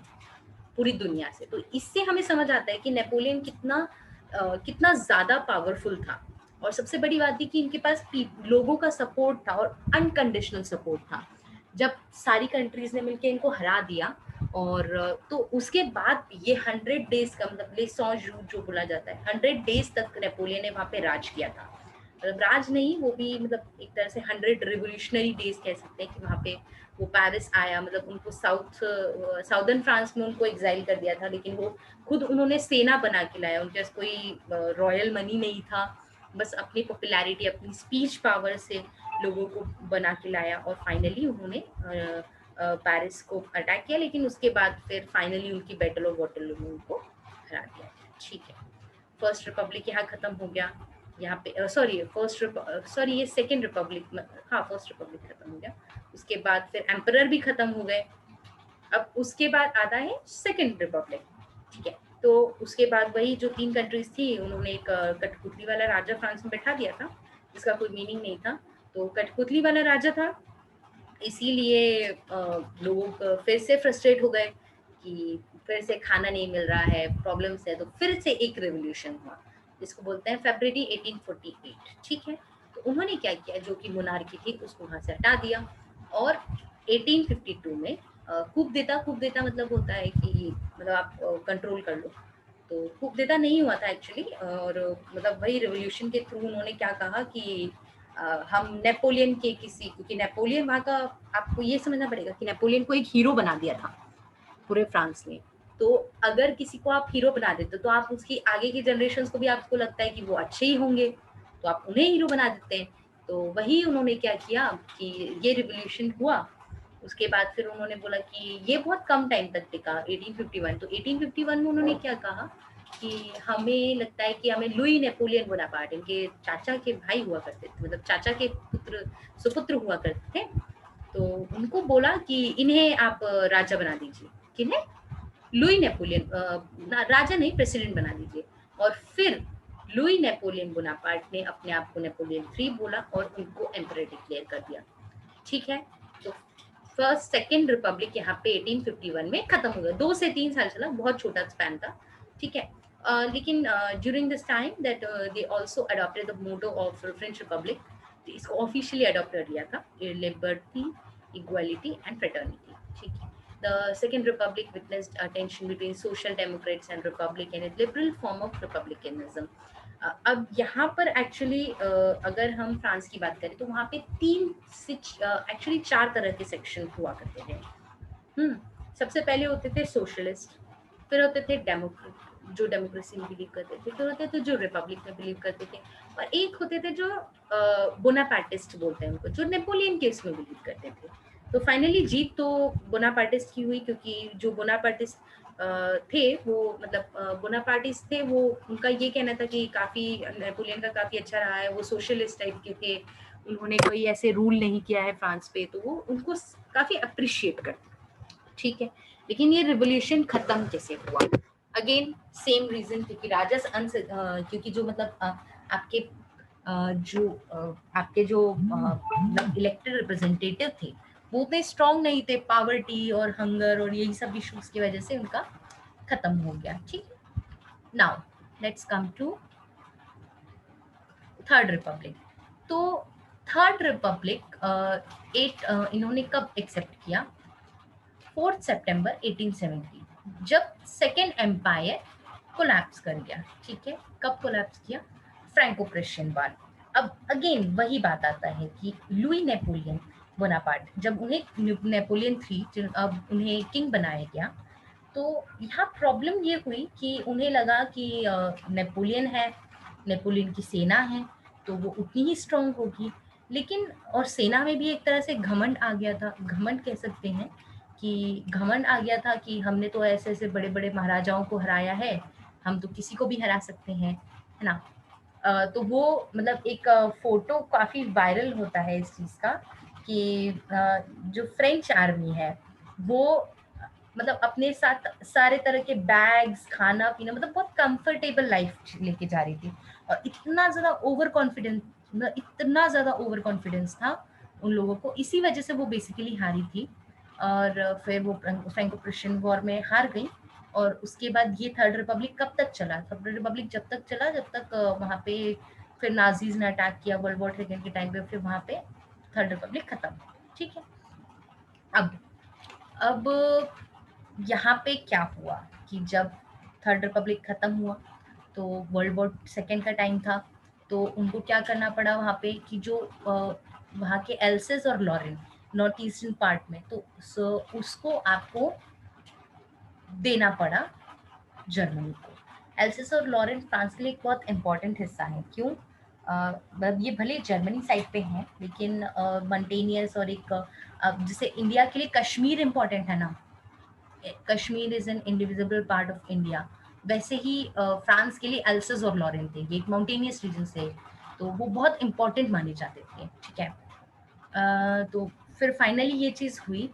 पूरी दुनिया से। तो इससे हमें समझ आता है कि नेपोलियन कितना ज्यादा पावरफुल था। और सबसे बड़ी बात थी कि इनके पास लोगों का सपोर्ट था और अनकंडीशनल सपोर्ट था। जब सारी कंट्रीज ने मिलकर इनको हरा दिया और तो उसके बाद ये 100 डेज का मतलब ले 100 जो बोला जाता है, 100 डेज तक नेपोलियन ने वहां पे राज किया था। मतलब राज नहीं, वो भी मतलब एक तरह से 100 रिवोल्यूशनरी डेज कह सकते हैं कि वहां पे वो पेरिस आया, मतलब उनको साउदर्न फ्रांस में उनको एग्जाइल कर दिया था, लेकिन वो खुद उन्होंने सेना बना के लाया। उनके पास कोई रॉयल मनी नहीं था, बस अपनी पॉपुलैरिटी अपनी स्पीच पावर से लोगों को बना के लाया और फाइनली उन्होंने पेरिस को अटैक किया। लेकिन उसके बाद फिर फाइनली उनकी बैटल ऑफ वाटरलू में उनको हरा दिया, ठीक है? फर्स्ट रिपब्लिक यहाँ खत्म हो गया। यहाँ पे सॉरी ये सेकेंड रिपब्लिक, हाँ फर्स्ट रिपब्लिक खत्म हो गया। उसके बाद फिर एम्परर भी खत्म हो गए। अब उसके बाद आता है सेकेंड रिपब्लिक, ठीक है? तो उसके बाद वही जो 3 कंट्रीज थी उन्होंने एक कठपुतली वाला राजा फ्रांस में बैठा दिया था, जिसका कोई मीनिंग नहीं था। तो कठपुतली वाला राजा था, इसीलिए लोग फिर से फ्रस्ट्रेट हो गए कि फिर से खाना नहीं मिल रहा है, प्रॉब्लम्स है। तो फिर से एक रेवोल्यूशन हुआ जिसको बोलते हैं फरवरी 1848, ठीक है? तो उन्होंने क्या किया, जो कि मोनार्की थी उसको वहां से हटा दिया और 1852 में कूप देता मतलब होता है कि मतलब आप कंट्रोल कर लो। तो coup d'etat नहीं हुआ था एक्चुअली, और मतलब वही रिवॉल्यूशन के थ्रू उन्होंने क्या कहा कि हम नेपोलियन के किसी, क्योंकि नेपोलियन वहाँ का, आपको ये समझना पड़ेगा कि नेपोलियन को एक हीरो बना दिया था पूरे फ्रांस ने। तो अगर किसी को आप हीरो बना देते हो तो आप उसकी आगे की जनरेशन्स को भी आपको लगता है कि वो अच्छे ही होंगे, तो आप उन्हें हीरो बना देते हैं। तो वही उन्होंने क्या किया कि ये रिवॉल्यूशन हुआ, उसके बाद फिर उन्होंने बोला कि ये बहुत कम टाइम तक टिका, 1851। तो 1851 में उन्होंने क्या कहा कि हमें लगता है कि हमें लुई नेपोलियन बोनापार्ट, इनके चाचा के भाई हुआ करते थे, मतलब चाचा के पुत्र सुपुत्र हुआ करते थे, तो उनको बोला कि इन्हें आप राजा बना दीजिए। किन्हें? लुई नेपोलियन, राजा नहीं, प्रेसिडेंट बना दीजिए। और फिर लुई नेपोलियन बोनापार्ट ने अपने आप को नेपोलियन थ्री बोला और उनको एम्परर डिक्लेयर कर दिया। ठीक है, तो फर्स्ट सेकेंड रिपब्लिक यहाँ पे 1851 में खत्म हो गया। 2 से 3 साल चला, बहुत छोटा स्पैन था। ठीक है, लेकिन during this time that they also adopted the motto of French republic, इसको ऑफिशियली अडॉप्ट कर लिया था, लिबर्टी, इक्वालिटी एंड फ्रेटर्निटी। ठीक है, the second republic witnessed a tension between social democrats and republican, a liberal form of republicanism. अब यहाँ पर एक्चुअली अगर हम फ्रांस की बात करें तो वहाँ पे 3 से एक्चुअली 4 तरह के सेक्शन हुआ करते थे। सबसे पहले होते थे सोशलिस्ट, फिर होते थे डेमोक्रेट जो डेमोक्रेसी में बिलीव करते थे, फिर होते थे जो रिपब्लिक में बिलीव करते थे, और एक होते थे जो बोनापार्टिस्ट बोलते हैं उनको, जो नेपोलियन के उसमें बिलीव करते थे। तो फाइनली जीत तो बोनापार्टिस्ट की हुई, क्योंकि जो बोनापार्टिस्ट थे वो, मतलब बोनापार्टिस्ट थे वो, उनका ये कहना था कि काफ़ी नेपोलियन का काफ़ी अच्छा रहा है, वो सोशलिस्ट टाइप के थे, उन्होंने कोई ऐसे रूल नहीं किया है फ्रांस पे, तो वो उनको काफ़ी अप्रिशिएट करते। ठीक है, लेकिन ये रिवॉल्यूशन खत्म कैसे हुआ? अगेन सेम रीजन, क्योंकि राजा क्योंकि जो मतलब आपके आपके जो इलेक्टेड रिप्रेजेंटेटिव थे वो उतने स्ट्रांग नहीं थे, पावर्टी और हंगर और यही सब इश्यूज की वजह से उनका खत्म हो गया। ठीक है, now let's come to third republic. तो थर्ड रिपब्लिक इन्होंने कब एक्सेप्ट किया? 4 सितंबर 1870, जब सेकेंड एम्पायर कोलैप्स कर गया। ठीक है, कब कोलैप्स किया? फ्रैंको प्रेशियन वार। अब अगेन वही बात आता है कि लुई नेपोलियन बोनापार्ट, जब उन्हें नेपोलियन थ्री, अब उन्हें किंग बनाया गया, तो यहाँ प्रॉब्लम ये हुई कि उन्हें लगा कि नेपोलियन है, नेपोलियन की सेना है, तो वो उतनी ही स्ट्रांग होगी, लेकिन और सेना में भी एक तरह से घमंड आ गया था, घमंड कह सकते हैं कि घमंड आ गया था कि हमने तो ऐसे ऐसे बड़े बड़े महाराजाओं को हराया है, हम तो किसी को भी हरा सकते हैं, है ना। तो वो मतलब एक फोटो काफी वायरल होता है इस चीज का कि जो फ्रेंच आर्मी है वो मतलब अपने साथ सारे तरह के बैग्स, खाना पीना, मतलब बहुत कंफर्टेबल लाइफ लेके जा रही थी, और इतना ज्यादा ओवर कॉन्फिडेंस, मतलब इतना ज्यादा ओवर कॉन्फिडेंस था उन लोगों को, इसी वजह से वो बेसिकली हारी थी, और फिर वो फ्रैंको प्रेशियन वॉर में हार गई। और उसके बाद ये थर्ड रिपब्लिक कब तक चला? थर्ड रिपब्लिक जब तक चला जब तक वहाँ पे फिर नाजीज ने अटैक किया वर्ल्ड वॉर सेकेंड के टाइम पे, फिर वहाँ पे थर्ड रिपब्लिक खत्म। ठीक है, अब यहाँ पे क्या हुआ कि जब थर्ड रिपब्लिक खत्म हुआ तो वर्ल्ड वॉर सेकेंड का टाइम था, तो उनको क्या करना पड़ा वहाँ पे कि जो वहाँ के एल्सेस और लॉरेन नॉर्थ ईस्टर्न पार्ट में, तो उसको आपको देना पड़ा जर्मनी को। एल्सेस और लॉरेन फ्रांस के लिए एक बहुत इंपॉर्टेंट हिस्सा है। क्यों? मतलब ये भले जर्मनी साइड पे हैं, लेकिन मंटेनियर्स और एक जैसे इंडिया के लिए कश्मीर इंपॉर्टेंट है ना, Kashmir is an indivisible part of India, वैसे ही फ्रांस के लिए अल्सस और लॉरेन थे, ये एक माउंटेनियस रीजन से, तो वो बहुत इंपॉर्टेंट माने जाते थे। ठीक है, तो फिर फाइनली ये चीज़ हुई।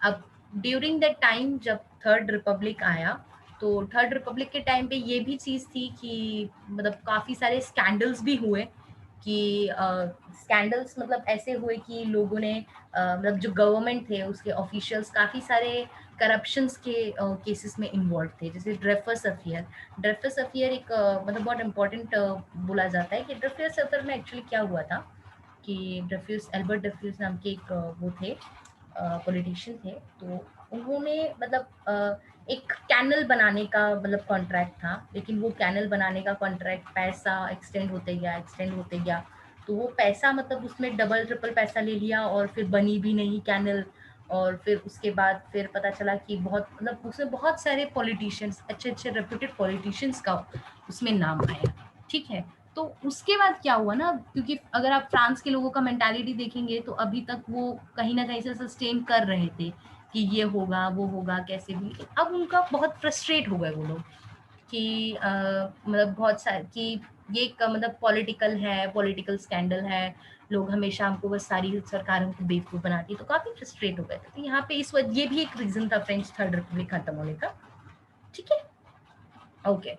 अब ड्यूरिंग दैट टाइम जब थर्ड रिपब्लिक आया, तो थर्ड रिपब्लिक के टाइम पे ये भी चीज़ थी कि मतलब काफ़ी सारे स्कैंडल्स भी हुए कि स्कैंडल्स मतलब ऐसे हुए कि लोगों ने मतलब जो गवर्नमेंट थे उसके ऑफिशियल्स काफ़ी सारे करप्शंस के केसेस में इन्वॉल्व थे, जैसे ड्रेफस अफेयर। ड्रेफस अफेयर एक मतलब बहुत इंपॉर्टेंट बोला जाता है कि ड्रेफस अफेयर में एक्चुअली क्या हुआ था कि ड्रेफ्यूज, एल्बर्ट ड्रेफ्यूज नाम के एक वो थे, पॉलिटिशियन थे, तो उन्होंने मतलब एक कैनल बनाने का मतलब कॉन्ट्रैक्ट था, लेकिन वो कैनल बनाने का कॉन्ट्रैक्ट पैसा एक्सटेंड होते गया, तो वो पैसा मतलब उसमें डबल ट्रिपल पैसा ले लिया और फिर बनी भी नहीं कैनल। और फिर उसके बाद फिर पता चला कि बहुत मतलब उसमें बहुत सारे पॉलिटिशियंस, अच्छे अच्छे रेप्यूटेड पॉलिटिशियंस का उसमें नाम आया, ठीक है। तो उसके बाद क्या हुआ ना, क्योंकि अगर आप फ्रांस के लोगों का मेंटालिटी देखेंगे तो अभी तक वो कहीं ना कहीं से सस्टेन कर रहे थे कि ये होगा वो होगा कैसे भी, लेकिन अब उनका बहुत फ्रस्ट्रेट हो गए वो लोग कि मतलब बहुत सारे कि ये एक मतलब पॉलिटिकल है, पॉलिटिकल स्कैंडल है, लोग हमेशा हमको बस सारी सरकार हमको बेवकूफ बनाती है, तो काफी फ्रस्ट्रेट हो गए थे। तो यहाँ पे इस वजह ये भी एक रीजन था फ्रेंच थर्ड रिपब्लिक खत्म होने का, ठीक है। ओके।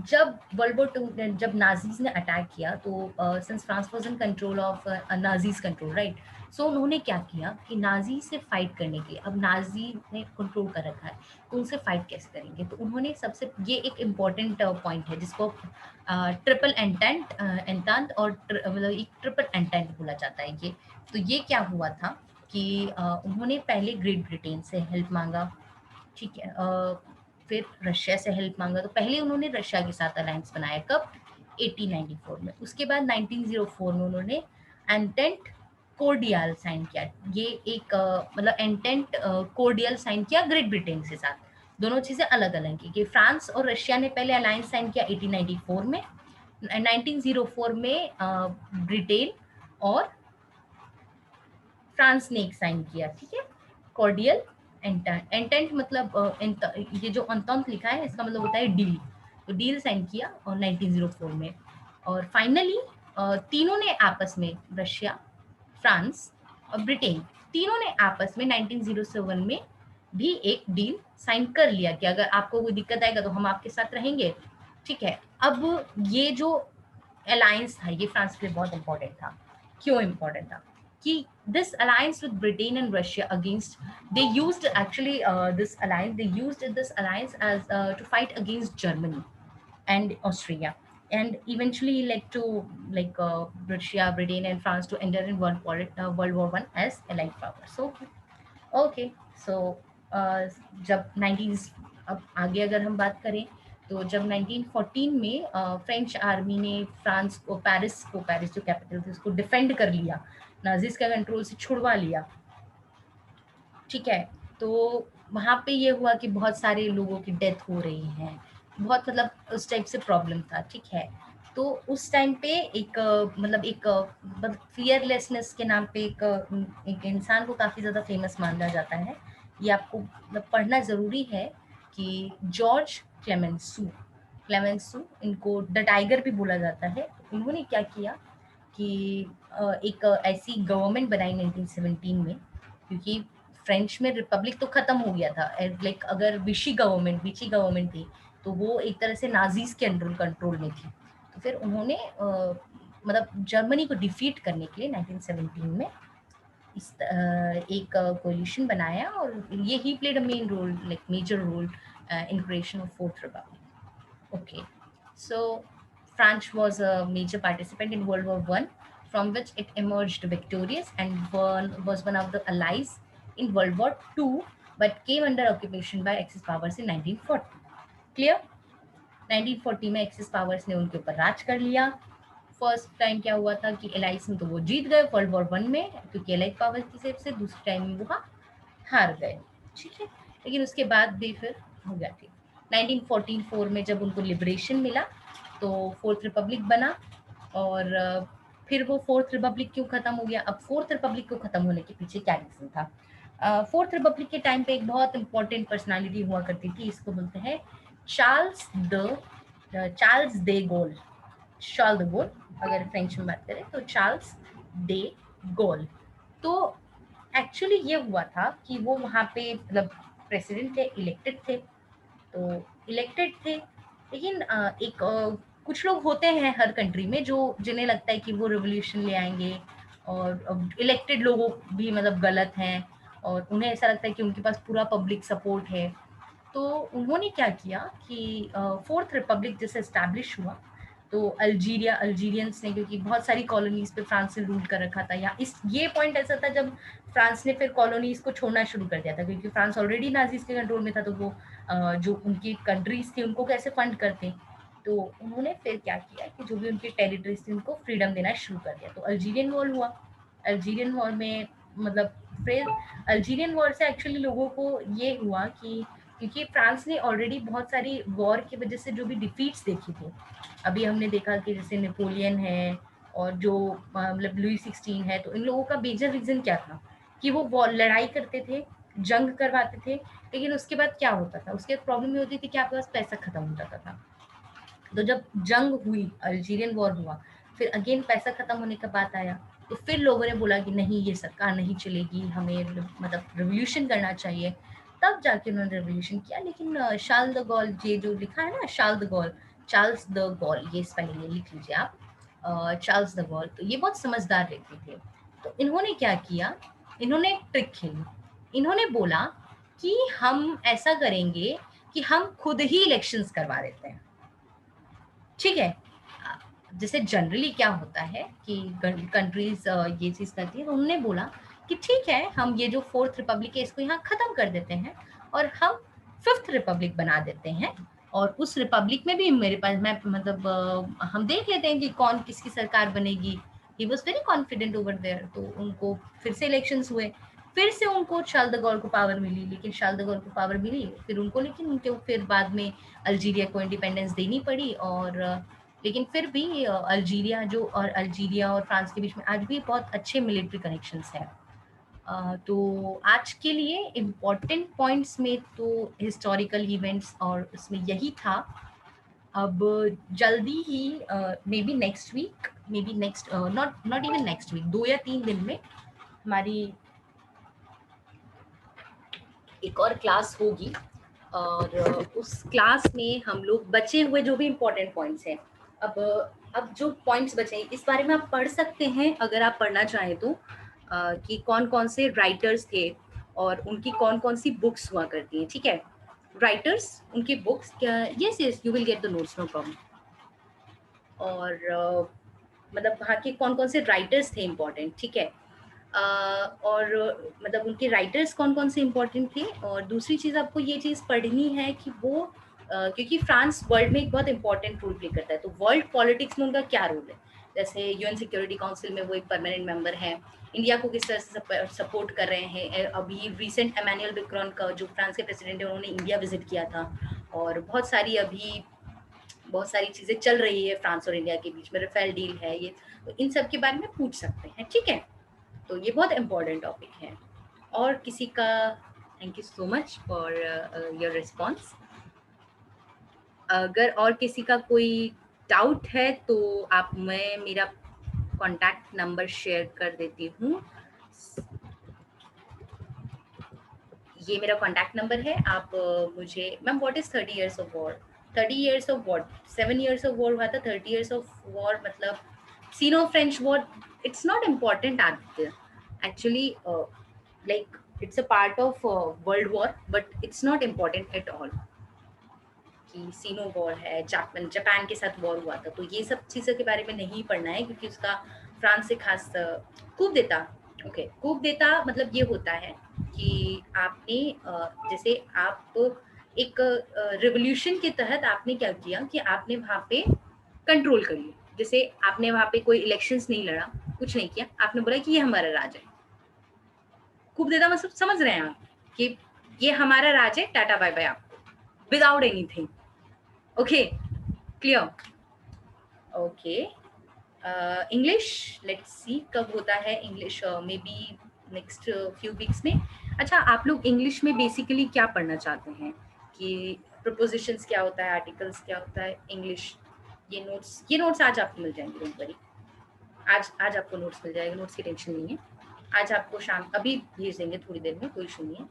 जब वर्ल्ड वॉर टू, जब नाजीज ने अटैक किया तो since France was in control of Nazis control, right. So उन्होंने क्या किया कि नाजी से फाइट करने के लिए, अब नाजी ने कंट्रोल कर रखा है तो उनसे फाइट कैसे करेंगे, तो उन्होंने सबसे, ये एक इम्पॉर्टेंट पॉइंट है जिसको ट्रिपल एंटेंट एंटांत और मतलब एक ट्रिपल एंटेंट बोला जाता है ये। तो ये क्या हुआ था कि उन्होंने पहले ग्रेट ब्रिटेन से हेल्प मांगा, ठीक है। फिर रशिया से हेल्प मांगा, तो पहले उन्होंने रशिया के साथ अलायंस बनाया, कब, 1894 में। उसके बाद 1904 में उन्होंने एंटेंट कोर्डियल साइन किया, ये एक मतलब एंटेंट कोर्डियल साइन किया ग्रेट ब्रिटेन के साथ। दोनों चीजें अलग अलग की कि फ्रांस और रशिया ने पहले अलायंस साइन किया 1894 में, 1904 में ब्रिटेन और फ्रांस ने एक साइन किया, ठीक है, कॉर्डियल एंटेंट। एंटेंट मतलब ये जो अंतंत लिखा है इसका मतलब होता है डील, तो डील साइन किया और 1904 में। और फाइनली तीनों ने आपस में, रशिया, फ्रांस और ब्रिटेन, तीनों ने आपस में 1907 में भी एक डील साइन कर लिया कि अगर आपको कोई दिक्कत आएगा तो हम आपके साथ रहेंगे, ठीक है। अब ये जो अलायंस था ये फ्रांस के लिए बहुत इंपॉर्टेंट था। क्यों इंपॉर्टेंट था कि this alliance with Britain and Russia against, they used actually they used this alliance as to fight against Germany and Austria, and eventually led to like Russia, Britain and France to enter in World War One as allied powers. So okay. So जब 90s, अब आगे अगर हम बात करें तो जब 1914 में फ्रेंच आर्मी ने फ्रांस को, पेरिस जो कैपिटल थी उसको डिफेंड कर लिया, नाजिस का कंट्रोल से छुड़वा लिया, ठीक है। तो वहाँ पे ये हुआ कि बहुत सारे लोगों की डेथ हो रही है, बहुत मतलब उस टाइप से प्रॉब्लम था, ठीक है। तो उस टाइम पे एक मतलब एक मतलब फियरलेसनेस के नाम पे एक इंसान को काफ़ी ज़्यादा फेमस माना जाता है, ये आपको मतलब पढ़ना ज़रूरी है कि जॉर्ज क्लेमेंसू, इनको द टाइगर भी बोला जाता है। इन्होंने क्या किया कि एक ऐसी गवर्नमेंट बनाई 1917 में, क्योंकि फ्रेंच में रिपब्लिक तो खत्म हो गया था, लाइक अगर विची गवर्नमेंट थी तो वो एक तरह से नाजीज के अंडर कंट्रोल में थी। तो फिर उन्होंने मतलब जर्मनी को डिफीट करने के लिए 1917 में एक कोलिशन बनाया, और ये he played a main role, like major role in creation of fourth republic. Okay, so France was a major participant in World War One, from which it emerged victorious and was one of the allies in World War Two, but came under occupation by Axis powers in 1940. Clear? 1940 में एक्सिस पावर्स ने उनके ऊपर राज कर लिया। फर्स्ट टाइम क्या हुआ था कि एलाइज में तो वो जीत गए वर्ल्ड वॉर वन में, क्योंकि एलाइड पावर्स की तरफ से, दूसरे टाइम में वो हार गए, ठीक है। लेकिन उसके बाद भी फिर हो गया थी 1944 में जब उनको लिबरेशन मिला तो फोर्थ रिपब्लिक बना। और फिर वो फोर्थ रिपब्लिक क्यों खत्म हो गया, अब फोर्थ रिपब्लिक को खत्म होने के पीछे क्या रीजन था। फोर्थ रिपब्लिक के टाइम पे एक बहुत इंपॉर्टेंट पर्सनालिटी हुआ करती थी, इसको बोलते हैं Charles de Charles de Gaulle, Charles de Gaulle, अगर फ्रेंच में बात करें तो चार्ल्स डे गोल। तो एक्चुअली ये हुआ था कि वो वहाँ पे मतलब प्रेसिडेंट थे, इलेक्टेड थे, तो इलेक्टेड थे, लेकिन कुछ लोग होते हैं हर कंट्री में जो जिन्हें लगता है कि वो रिवोल्यूशन ले आएंगे, और इलेक्टेड लोगों भी मतलब गलत हैं, और उन्हें ऐसा लगता है कि उनके पास पूरा पब्लिक सपोर्ट है। तो उन्होंने क्या किया कि फोर्थ रिपब्लिक जैसे एस्टैब्लिश हुआ, तो अल्जीरियंस ने, क्योंकि बहुत सारी कॉलोनीज पे फ्रांस ने रूल कर रखा था, या इस ये पॉइंट ऐसा था जब फ्रांस ने फिर कॉलोनीज को छोड़ना शुरू कर दिया था, क्योंकि फ्रांस ऑलरेडी नाजीज के कंट्रोल में था, तो वो जो उनकी कंट्रीज थी उनको कैसे फंड करते। तो उन्होंने फिर क्या किया कि जो भी उनकी टेरिटरीज थी उनको फ्रीडम देना शुरू कर दिया। तो अल्जीरियन वॉर हुआ। अल्जीरियन वॉर में मतलब फिर अल्जीरियन वॉर से एक्चुअली लोगों को ये हुआ कि क्योंकि फ्रांस ने ऑलरेडी बहुत सारी वॉर की वजह से जो भी डिफीट्स देखी थी, अभी हमने देखा कि जैसे नेपोलियन है और जो मतलब लुई 16 है, तो इन लोगों का मेजर रीजन क्या था कि वो लड़ाई करते थे, जंग करवाते थे, लेकिन उसके बाद क्या होता था, उसके बाद प्रॉब्लम ये होती थी कि आपके पास पैसा खत्म हो जाता था। तो जब जंग हुई, अल्जीरियन वॉर हुआ, फिर अगेन पैसा खत्म होने का बात आया, तो फिर लोगों ने बोला कि नहीं ये सरकार नहीं चलेगी, हमें मतलब रिवोल्यूशन करना चाहिए। तब जाके उन्होंने रिवोल्यूशन किया। लेकिन शार्ल द गॉल, ये जो लिखा है ना Charles de Gaulle, Charles de Gaulle, ये स्पेलिंग है, लिख लीजिए आप, चार्ल्स द गॉल, तो ये बहुत समझदार व्यक्ति थे। तो इन्होंने क्या किया, इन्होंने एक ट्रिक खेली। इन्होंने बोला कि हम ऐसा करेंगे कि हम खुद ही इलेक्शंस करवा देते हैं, ठीक है। जैसे जनरली क्या होता है कि कंट्रीज ये चीज करती है, तो उन्होंने बोला कि ठीक है, हम ये जो फोर्थ रिपब्लिक है इसको यहाँ खत्म कर देते हैं और हम फिफ्थ रिपब्लिक बना देते हैं, और उस रिपब्लिक में भी मेरे पास मैं मतलब हम देख लेते हैं कि कौन किसकी सरकार बनेगी। He was very confident over there. तो उनको फिर से इलेक्शंस हुए, फिर से उनको शार्ल द गॉल को पावर मिली, लेकिन शार्ल द गॉल को पावर मिली फिर उनको, लेकिन उनके फिर बाद में अल्जीरिया को इंडिपेंडेंस देनी पड़ी। और लेकिन फिर भी अल्जीरिया और फ्रांस के बीच में आज भी बहुत अच्छे मिलिट्री कनेक्शंस हैं। तो आज के लिए इम्पोर्टेंट पॉइंट्स में तो हिस्टोरिकल इवेंट्स और उसमें यही था। अब जल्दी ही maybe next week, maybe next not not even next week, 2 या 3 दिन में हमारी एक और क्लास होगी, और उस क्लास में हम लोग बचे हुए जो भी इम्पोर्टेंट पॉइंट्स हैं, अब जो पॉइंट्स बचे हैं इस बारे में आप पढ़ सकते हैं अगर आप पढ़ना चाहें तो, कि कौन कौन से राइटर्स थे और उनकी कौन कौन सी बुक्स हुआ करती हैं, ठीक है। राइटर्स, उनकी बुक्स क्या, yes yes you will get the notes, no problem. और मतलब वहाँ के कौन कौन से राइटर्स थे इम्पोर्टेंट, ठीक है। और मतलब उनके राइटर्स कौन कौन से इम्पोर्टेंट थे। और दूसरी चीज़ आपको ये चीज़ पढ़नी है कि वो क्योंकि फ्रांस वर्ल्ड में एक बहुत इंपॉर्टेंट रोल प्ले करता है, तो वर्ल्ड पॉलिटिक्स में उनका क्या रोल है। जैसे यूएन सिक्योरिटी काउंसिल में वो एक परमानेंट मेंबर है, इंडिया को किस तरह से सपोर्ट कर रहे हैं। अभी रिसेंट एमेनुअल मैक्रोन का, जो फ्रांस के प्रेसिडेंट है, उन्होंने इंडिया विजिट किया था। और बहुत सारी चीज़ें चल रही है फ्रांस और इंडिया के बीच में, राफेल डील है ये, तो इन सब के बारे में पूछ सकते हैं, ठीक है। तो ये बहुत इम्पोर्टेंट टॉपिक है। और किसी का, thank you so much for your response. अगर और किसी का कोई डाउट है तो मैं मेरा कॉन्टैक्ट नंबर शेयर कर देती हूँ। ये मेरा कॉन्टैक्ट नंबर है। आप मुझे, ma'am what is 30 years of war, 30 years of war, 7 years of war हुआ था, 30 इयर्स ऑफ वॉर मतलब Sino French war, it's not important Aditya actually, like it's a part of world war but it's not important at all कि सीनो वॉर है, जापान के साथ वॉर हुआ था, तो ये सब चीज़ों के बारे में नहीं पढ़ना है, क्योंकि उसका फ्रांस से खास कूप देता। ओके, कूप देता मतलब ये होता है कि आपने जैसे आप एक रिवोल्यूशन के तहत आपने क्या किया कि आपने वहाँ पे कंट्रोल कर लिया। जैसे आपने वहाँ पे कोई इलेक्शंस नहीं लड़ा, कुछ नहीं किया, आपने बोला कि ये हमारा राज है। खूब देता मतलब समझ रहे हैं आप कि ये हमारा राज है, टाटा बाय बाय आपको, without anything. Okay, clear. Okay, English let's see कब होता है English, may be next few weeks में। अच्छा, आप लोग इंग्लिश में बेसिकली क्या पढ़ना चाहते हैं कि प्रपोजिशंस क्या होता है, आर्टिकल्स क्या होता है, इंग्लिश। ये नोट्स आज आपको मिल जाएंगे, डोंट वरी। आज आपको नोट्स मिल जाएगा, नोट्स की टेंशन नहीं है। आज आपको शाम अभी भेज देंगे थोड़ी देर में, कोई इशू नहीं है।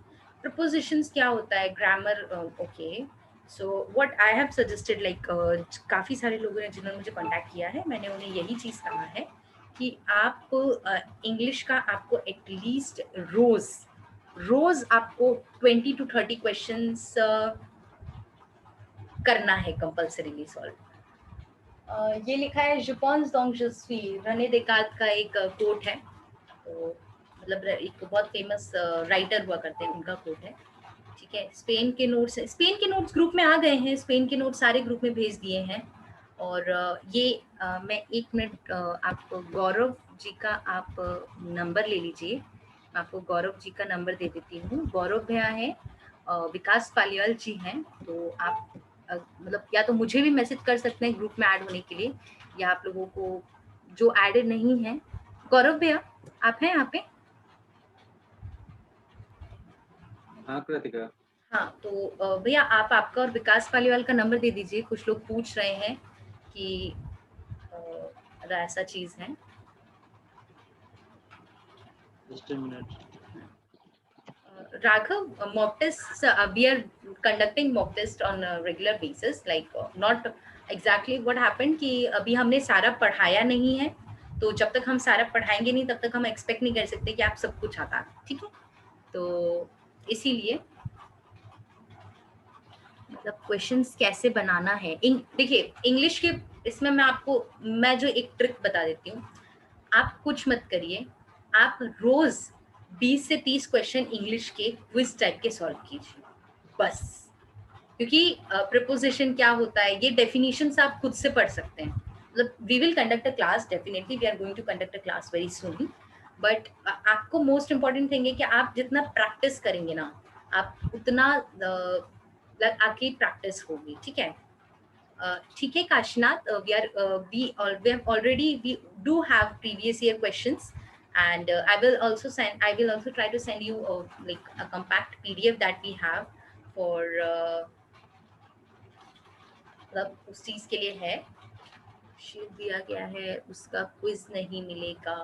प्रपोजिशंस क्या होता है, grammar, okay. So what I have suggested, like काफ़ी सारे लोगों ने जिन्होंने मुझे कांटेक्ट किया है, मैंने उन्हें यही चीज़ कहा है कि आप इंग्लिश का आपको एटलीस्ट रोज आपको 20 to 30 क्वेश्चंस करना है कंपल्सरीली सॉल्व। ये लिखा है Je pense donc je suis, रने देकार्त का एक कोट है, तो मतलब एक बहुत फेमस राइटर हुआ करते हैं, उनका कोट है। ठीक है, स्पेन के नोट्स ग्रुप में आ गए हैं, स्पेन के नोट्स सारे ग्रुप में भेज दिए हैं। और ये मैं 1 मिनट आपको गौरव जी का आप नंबर ले लीजिए, मैं आपको गौरव जी का नंबर दे देती हूँ। गौरव भैया है, विकास पालिवाल जी हैं, तो आप मतलब या तो मुझे भी मैसेज कर सकते हैं ग्रुप में ऐड होने के लिए, या आप लोगों को जो एडेड नहीं है। गौरव भैया आप हैं यहाँ पे? हाँ कृतिका। हाँ, तो भैया आप आपका और विकास पालीवाल का नंबर दे दीजिए, कुछ लोग पूछ रहे हैं कि अगर ऐसा चीज है। Just a minute. Raghav, mock tests, we are conducting mock test on a regular basis, like not exactly what happened कि अभी हमने सारा पढ़ाया नहीं है, तो जब तक हम सारा पढ़ाएंगे नहीं तब तक हम एक्सपेक्ट नहीं कर सकते कि आप सब कुछ आता है, ठीक है? तो इसीलिए मतलब क्वेश्चंस कैसे बनाना है, देखिए इंग्लिश के इसमें मैं जो एक ट्रिक बता देती हूँ, आप कुछ मत करिए, आप रोज 20 से 30 क्वेश्चन इंग्लिश के क्विज टाइप के सॉल्व कीजिए बस, क्योंकि प्रीपोजिशन क्या होता है ये डेफिनेशंस आप खुद से पढ़ सकते हैं। मतलब we will conduct a class, definitely we are going to conduct a class very soon, but आपको मोस्ट इम्पॉर्टेंट थिंग है कि आप जितना प्रैक्टिस करेंगे ना, आप उतना आपकी प्रैक्टिस होगी, ठीक है? ठीक है Kashinath, we have already we do have previous year questions, and I will also try to send you like a compact PDF that we have for मतलब उस चीज के लिए है, शीट दिया गया है, उसका क्विज नहीं मिलेगा।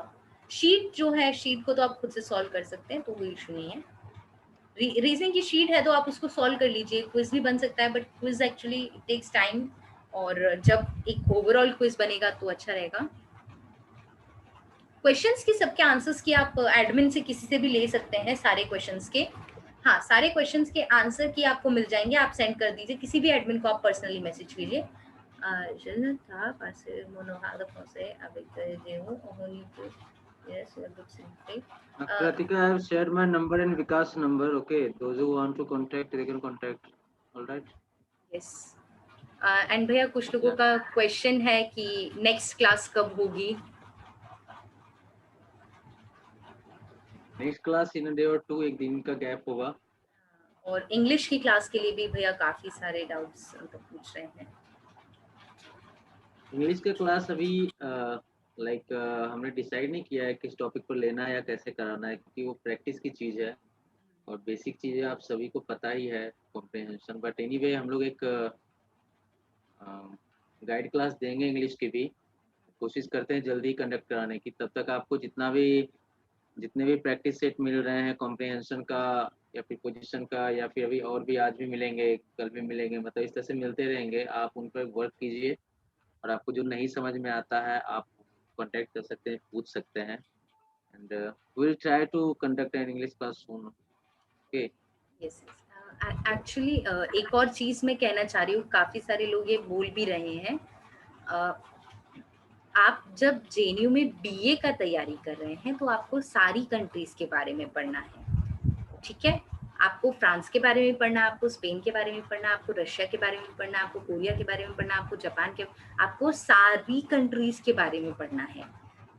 शीट जो है, शीट को तो आप खुद से सॉल्व कर सकते हैं, तो कोई इशू नहीं है। रीजनिंग की शीट है तो आप उसको सॉल्व कर लीजिए, क्विज भी बन सकता है, but quiz actually it takes time, और जब एक ओवरऑल क्विज बनेगा तो अच्छा रहेगा। क्वेश्चंस की सबके आंसर्स की आप एडमिन से किसी से भी ले सकते हैं, सारे क्वेश्चंस के, हाँ सारे क्वेश्चंस के आंसर की आपको मिल जाएंगे, आप सेंड कर दीजिए किसी भी एडमिन को, आप पर्सनली मैसेज कीजिए। Pratika, I have shared my number and Vikas number. Okay, those who want to contact, they can contact. All right. Yes. And भैया कुछ लोगों का क्वेश्चन है कि नेक्स्ट क्लास कब होगी? Next class in a day और 2, एक दिन का गैप होगा। और इंग्लिश की क्लास के लिए भी भैया काफी सारे डाउट्स मतलब पूछ रहे हैं। इंग्लिश का क्लास अभी लाइक हमने डिसाइड नहीं किया है किस टॉपिक पर लेना है या कैसे कराना है, क्योंकि वो प्रैक्टिस की चीज़ है और बेसिक चीज़ें आप सभी को पता ही है, कॉम्प्रिहेंशन। बट एनीवे हम लोग एक गाइड क्लास देंगे इंग्लिश की भी, कोशिश करते हैं जल्दी कंडक्ट कराने की। तब तक आपको जितने भी प्रैक्टिस सेट मिल रहे हैं कॉम्प्रिहेंशन का या प्रीपोजिशन का, या फिर अभी और भी आज भी मिलेंगे कल भी मिलेंगे, मतलब इस तरह से मिलते रहेंगे, आप उन पर वर्क कीजिए। और आपको जो नहीं समझ में आता है आप कांटेक्ट कर सकते हैं, पूछ सकते हैं, and we will try to conduct an English class soon. Okay. Yes, actually एक और चीज मैं कहना चाह रही हूँ, काफी सारे लोग ये बोल भी रहे हैं, आप जब जेएनयू में बीए का तैयारी कर रहे हैं तो आपको सारी कंट्रीज के बारे में पढ़ना है, ठीक है? आपको फ्रांस के बारे में पढ़ना, आपको स्पेन के बारे में पढ़ना, आपको रशिया के बारे में पढ़ना, आपको कोरिया के बारे में पढ़ना, आपको जापान के, आपको सारी कंट्रीज के बारे में पढ़ना है।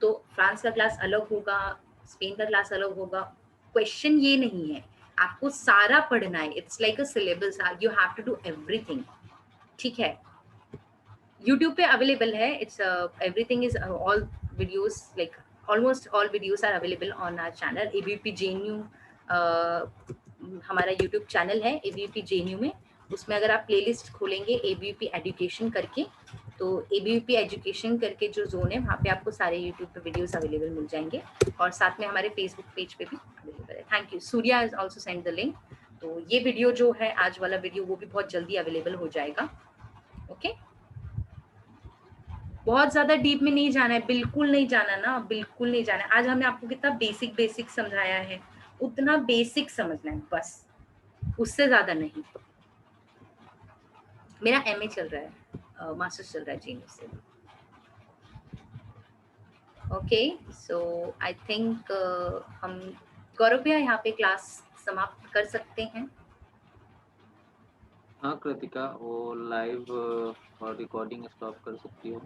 तो फ्रांस का क्लास अलग होगा, स्पेन का क्लास अलग होगा, क्वेश्चन ये नहीं है, आपको सारा पढ़ना है। It's like a syllabus, you have to do everything, ठीक है? YouTube पे अवेलेबल है, it's everything is all videos, like almost all videos are available on our channel ABVP JNU. हमारा YouTube चैनल है एबीवीपी जेएनयू में, उसमें अगर आप प्लेलिस्ट खोलेंगे एबीवीपी एजुकेशन करके, तो एबीवीपी एजुकेशन करके जो जोन है वहाँ पे आपको सारे YouTube पे वीडियोस अवेलेबल मिल जाएंगे, और साथ में हमारे फेसबुक पेज पे भी अवेलेबल है। Thank you, Surya is also send the link. तो ये वीडियो जो है आज वाला वीडियो, वो भी बहुत जल्दी अवेलेबल हो जाएगा। ओके, बहुत ज्यादा डीप में नहीं जाना है, बिल्कुल नहीं जाना ना, बिल्कुल नहीं जाना है। आज हमने आपको कितना बेसिक समझाया है, उतना बेसिक समझना है बस, उससे ज्यादा नहीं। मेरा एमए चल रहा है, मास्टर्स चल रहा है जेएनयू से। ओके, सो आई थिंक हम गौरव भैया यहाँ पे क्लास समाप्त कर सकते हैं। हाँ कृतिका, वो लाइव और रिकॉर्डिंग स्टॉप कर सकती हो।